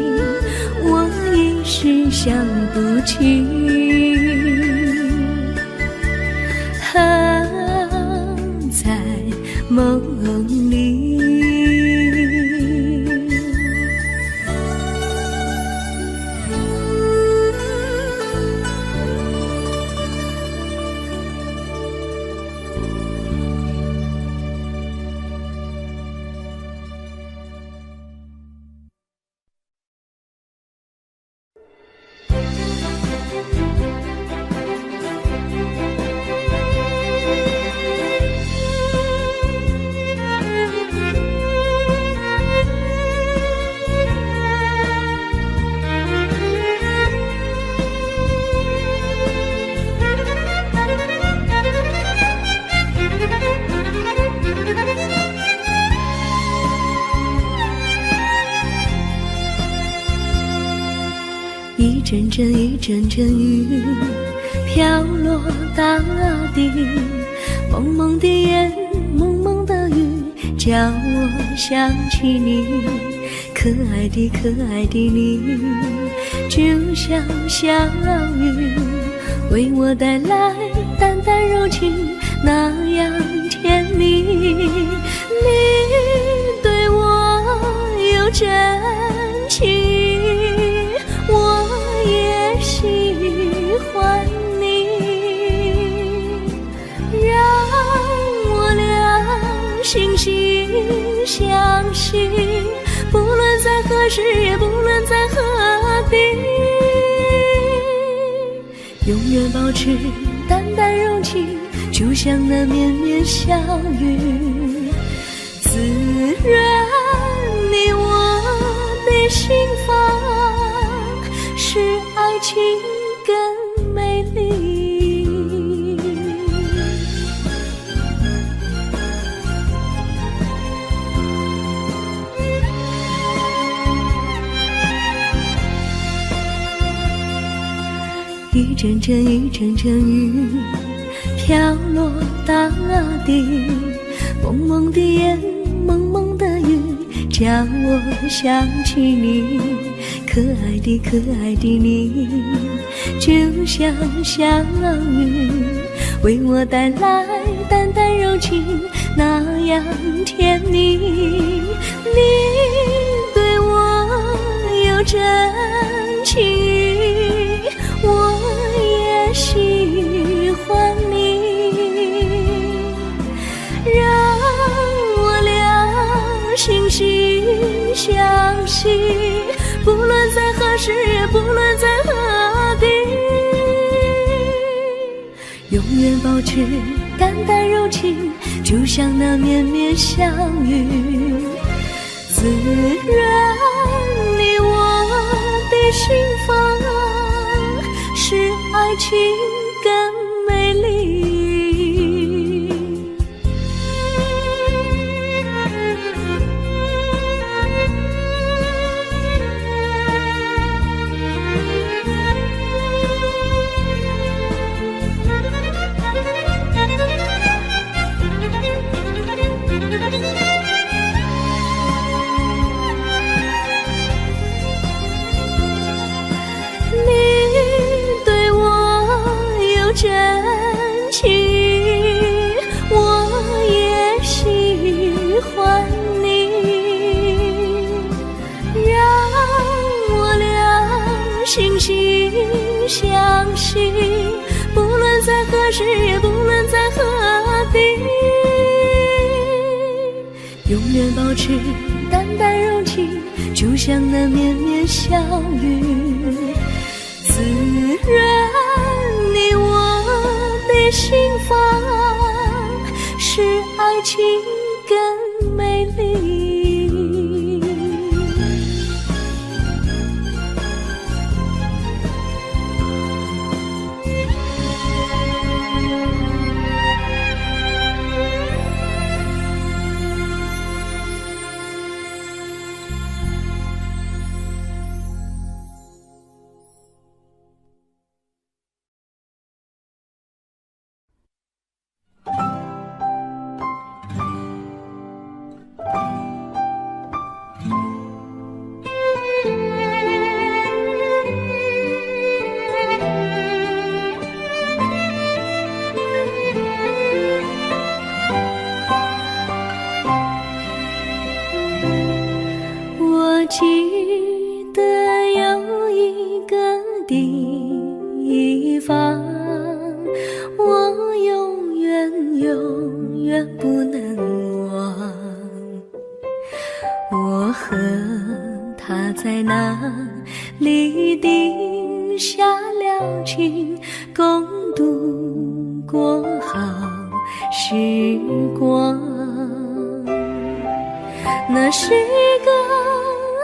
我一时想不起。在梦里。一阵阵一阵阵雨飘落大地，蒙蒙的烟，蒙蒙的雨，叫我想起你，可爱的可爱的你，就像小雨，为我带来淡淡柔情，那样甜蜜。你对我有真情，我也喜欢你，让我俩惺惺相惜，不论在何时，也不论在何地，永远保持淡淡柔情，就像那绵绵小雨，滋润你我的心房，使爱情更美丽。一阵阵一阵阵雨飘落大地，蒙蒙的烟，蒙蒙的雨，叫我想起你，可爱的可爱的你，就像小雨，为我带来淡淡柔情，那样甜蜜。你对我有真情，我也喜欢你，让我俩惺惺相惜，不论在何时，也不论在何地，永远保持淡淡柔情，就像那绵绵小雨，滋润你我的心房，使爱情更美丽。真情，我也喜欢你，让我俩惺惺相惜，不论在何时，也不论在何地，永远保持淡淡柔情，就像那绵绵小雨，滋润你我的心房，使爱情更美丽。我记得有一个地方，我永远永远不能忘。我和他在那里定下了情，共度过好时光。那是一个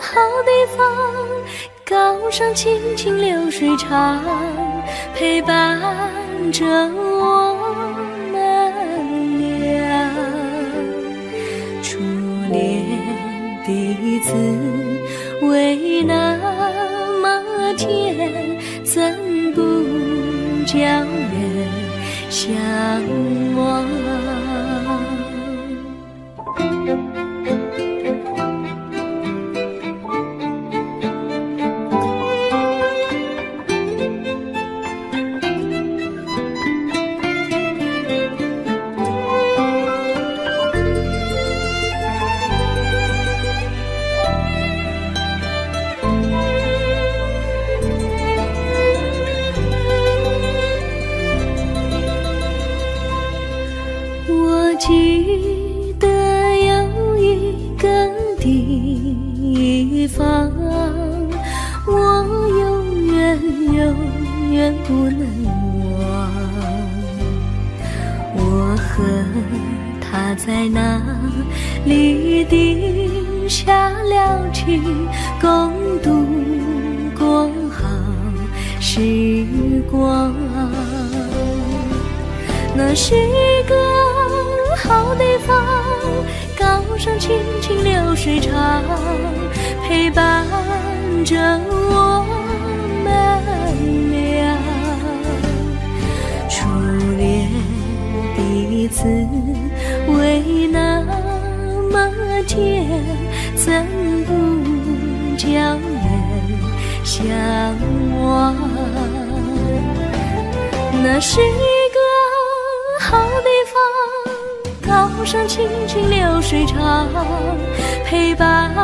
好地方，高上清清流水长，陪伴着我们俩。初恋的滋味那么见，怎不叫人向往？我记得有一个地方，我永远不能忘。我和他在那里定下了情，共度过好时光。那是一个好地方，高山青青流水长，陪伴着我们俩。初恋的滋味那么甜，怎不叫人向往？那是一个好地方，高山青青流水长，陪伴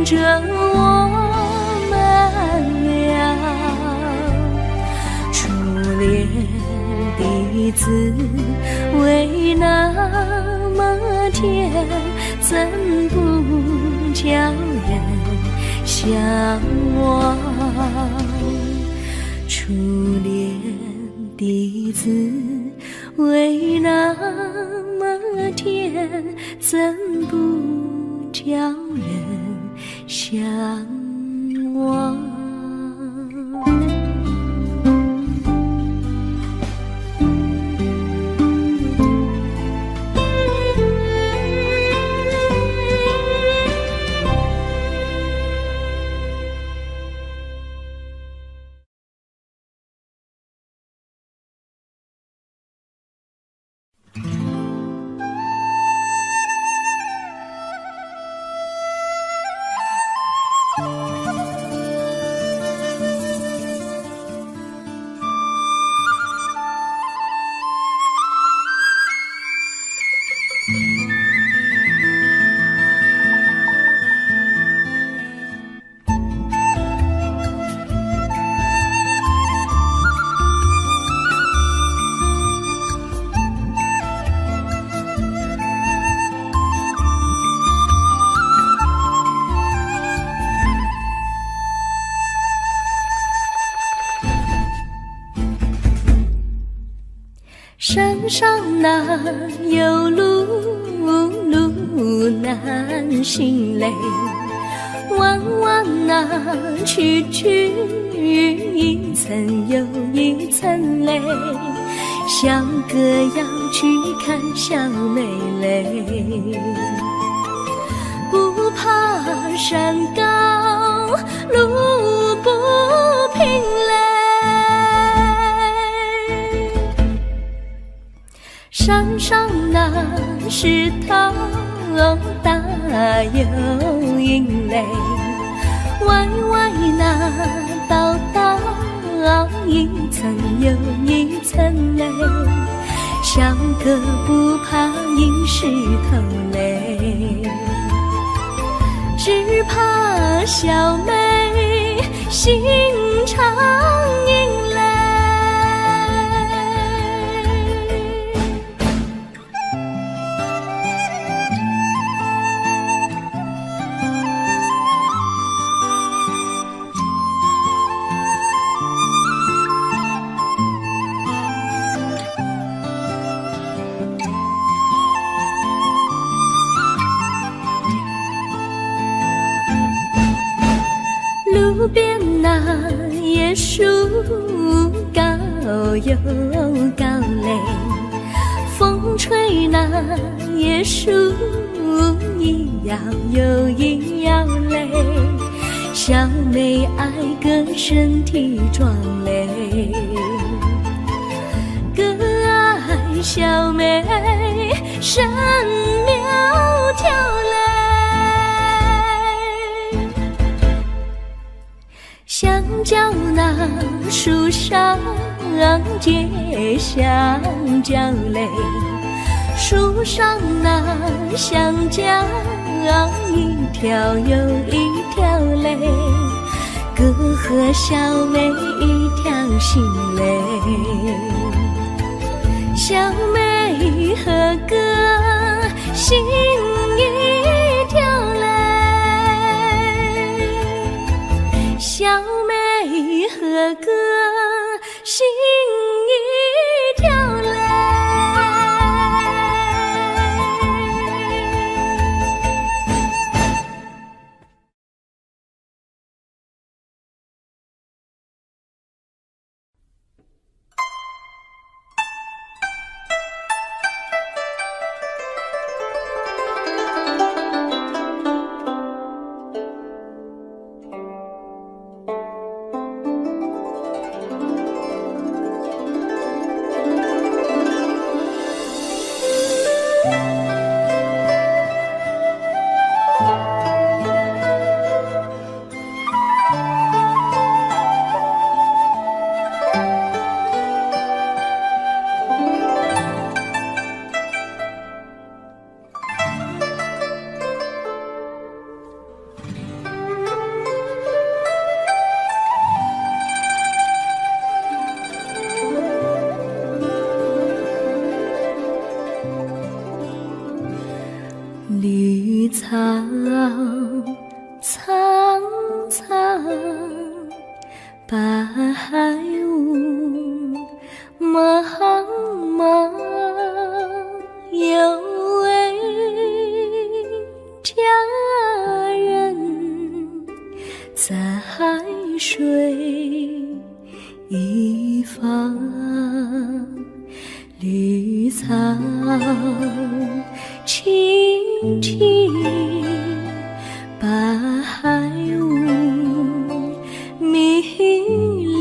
着我们俩。初恋的滋味那么甜，怎不叫人向往？初恋的滋味那么甜，怎不叫人向往？山上哪有路难行嘞，弯弯哪曲一层又一层嘞，小哥要去看小妹嘞，不怕山高路不平嘞，山上那石头大又硬嘞，歪歪那道一层又一层嘞，小哥不怕硬石头嘞，只怕小妹心肠硬嘞。路边那椰树高又高嘞，风吹那椰树一摇又一摇嘞，小妹爱个身体壮嘞，哥爱小妹身苗条嘞。香蕉那树上结香蕉嘞，树上那香蕉一条又一条嘞，哥和小妹一条心嘞，小妹和哥心一条嘞，小妹和哥心一条嘞。绿草苍苍，白雾茫茫，有位佳人在水一方，绿草青青，白雾迷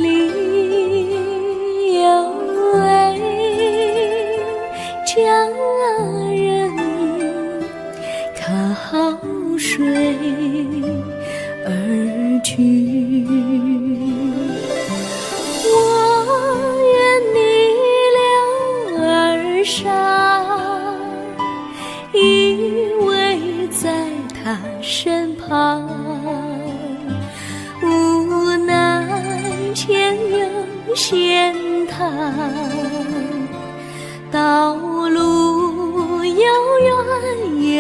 离，有位佳人靠水而居。我愿你留儿伤，依偎在他身旁，无奈前有险滩，道路又远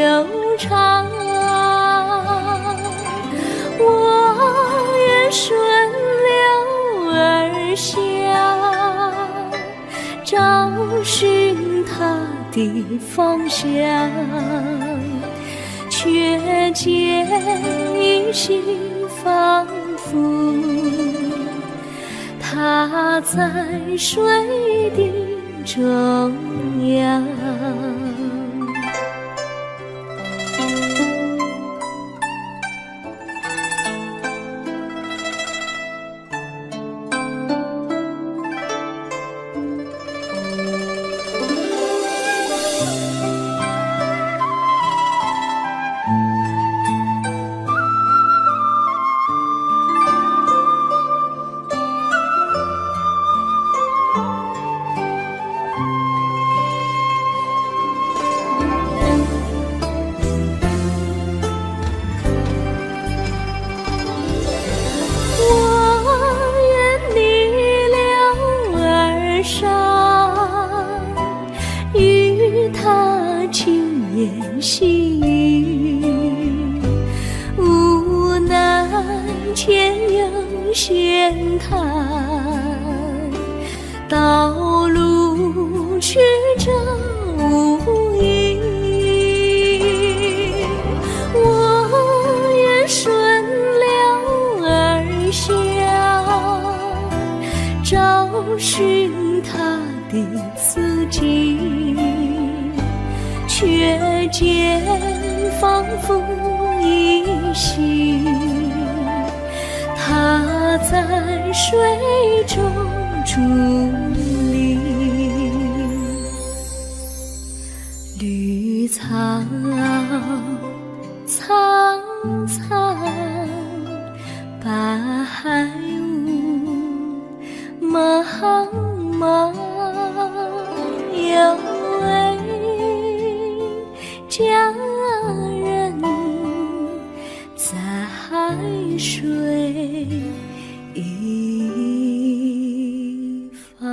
又长，我愿顺流而下，找寻他的方向，却见一心仿佛他在水的中央。细雨，无奈前有险滩，道路曲折无依。我愿顺流而下，找寻他的足迹，却见仿佛依稀它在水中伫立，绿草苍苍，白雾茫茫，有位佳人在海水一方。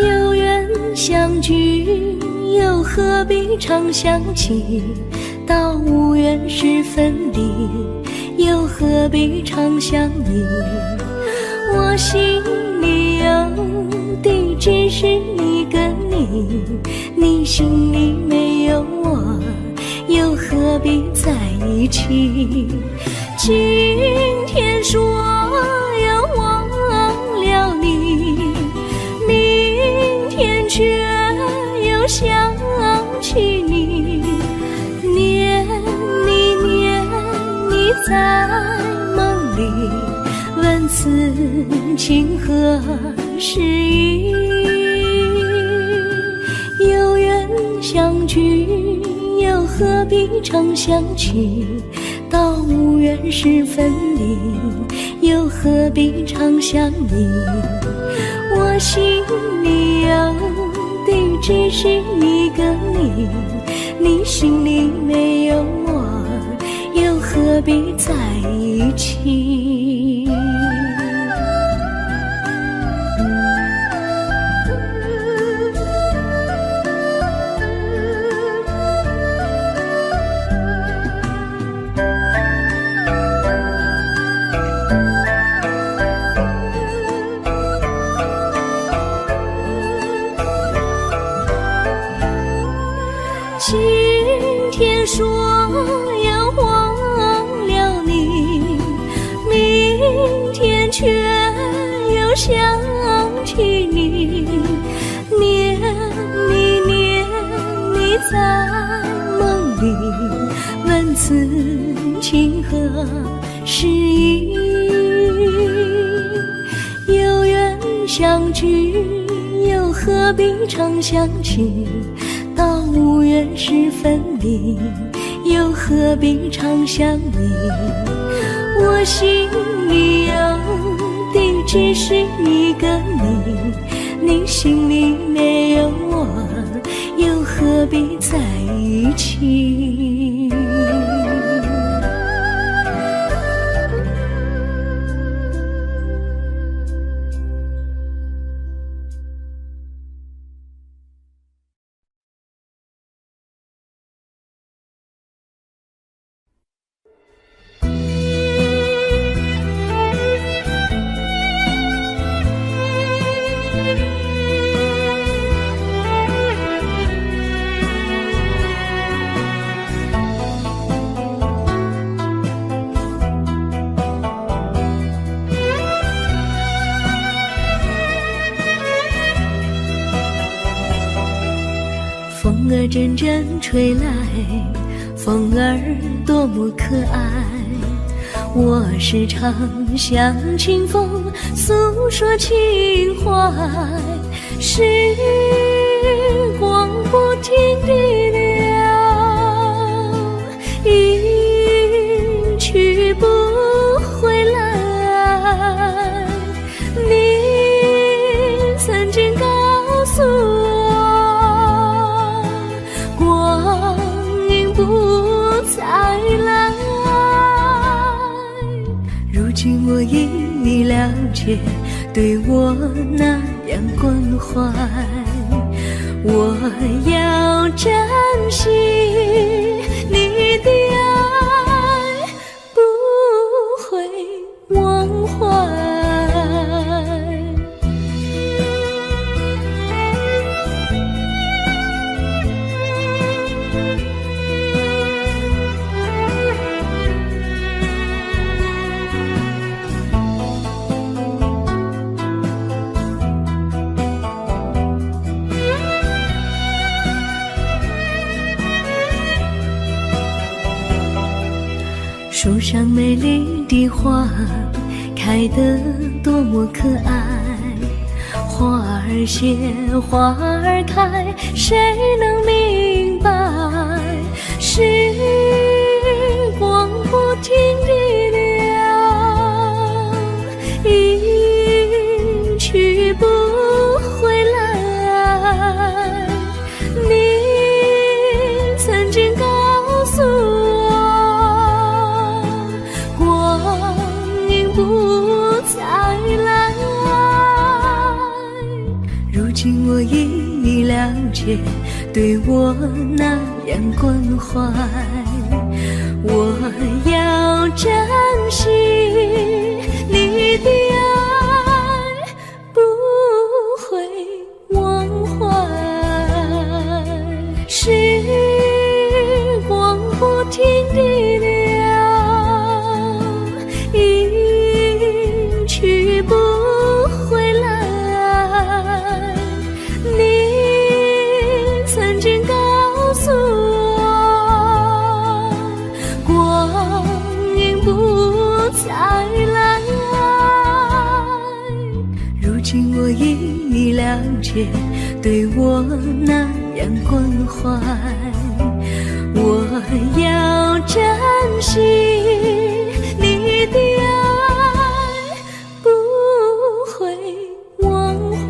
有缘相聚，又何必常相期？到无缘时分离，又何必常相依？我心里有的只是一个你，你心里没有我，又何必在一起？今天说要忘了你，明天却又想起你，念你念你在梦里，问此情何时已？有缘相聚，又何必常相期？到无缘时分离，又何必常相依？我心里有的只是一个你，你心里没有我，又何必在一起？今天说要忘了你，明天却又想起你，念你念你在梦里，问此情何时已？有缘相聚，又何必常相期？到无缘时分离，又何必常相依？我心里有的只是一个你，你心里没有我，又何必在一起？风儿阵阵吹来，风儿多么可爱。我时常向清风诉说情怀，时光不停地流，一去不回来。你曾经告诉我，光阴不再来。如今我已了解，对我那样关怀，我要珍惜你的爱，不会忘怀。树上美丽的花开得多么可爱，花儿谢，花儿开，谁能明白？时光不停地流，一去不回来。你曾经告诉我，光阴不再来。如今我已了解，对我那样关怀，我要珍惜你的爱，不会忘怀。时光不停地流，一去不回来。你曾经告诉我，光阴不再来。如今我已了解，对我那样关怀，我要珍惜你的爱，不会忘怀。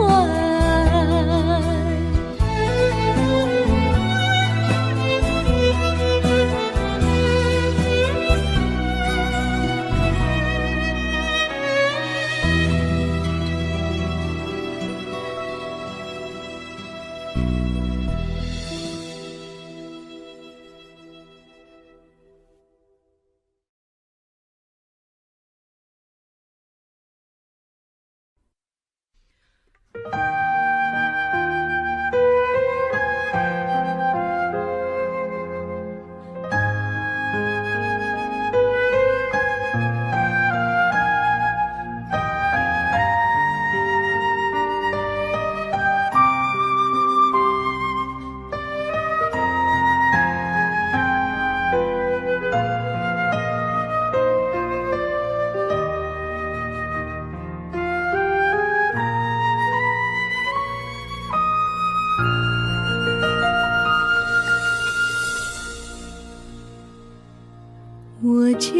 我将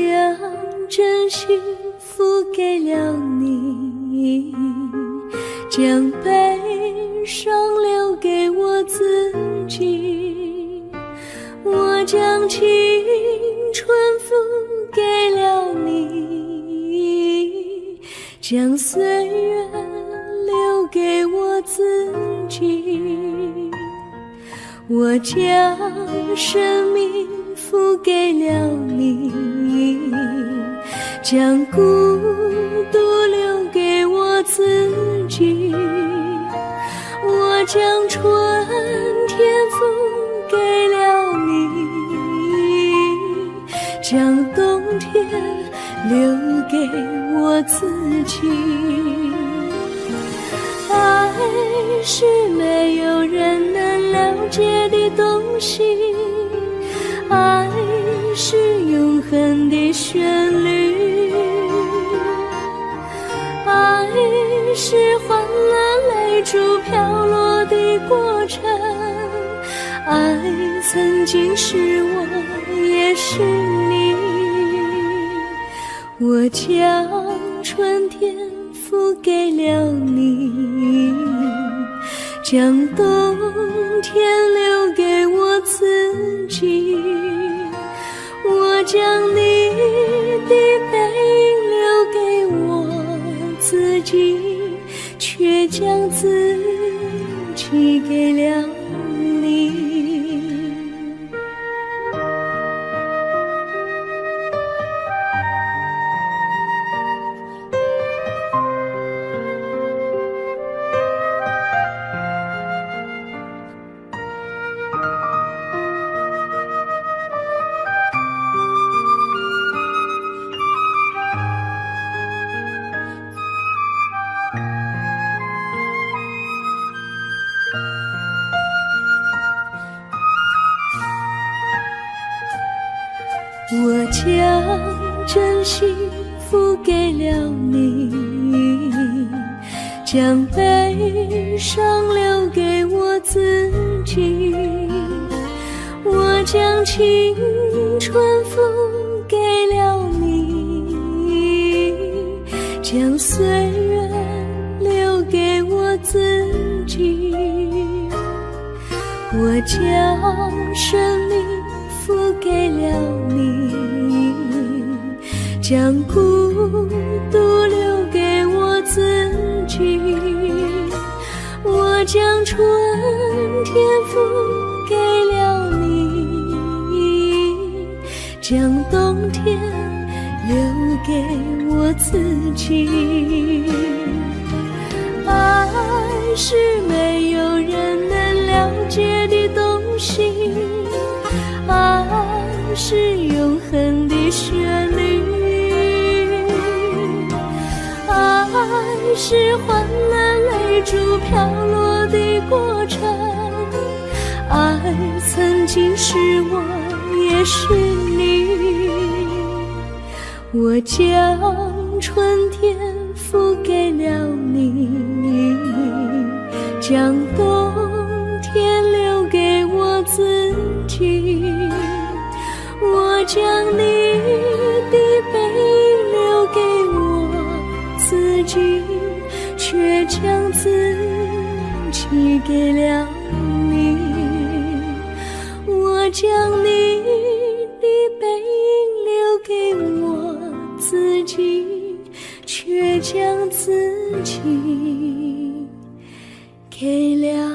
真心付给了你，将悲伤留给我自己。我将青春付给了你，将岁月留给我自己。我将生命付给了你，将孤独留给我自己。我将春天付给了你，将冬天留给我自己。爱是没有人能了解的东西，爱是永恒的旋律，爱是换了泪珠飘落的过程，爱曾经是我也是你。我将春天付给了你，将冬天留给我自己。我将你的背影留给我自己，却将自己给了你。我将真心付给了你，将悲伤留给我自己。我将青春付给了你，将岁月留给我自己。我将生命付给了你，将孤独留给我自己。我将春天付给了你，将冬天留给我自己。爱是没有人能了解的东西，爱是永恒的旋律，爱是换了泪珠飘落的过程，爱曾经是我也是你。我将春天付给了你，将冬天留给我自己。我将你的背影留给我自己，却将自己给了你。我将你的背影留给我自己，却将自己给了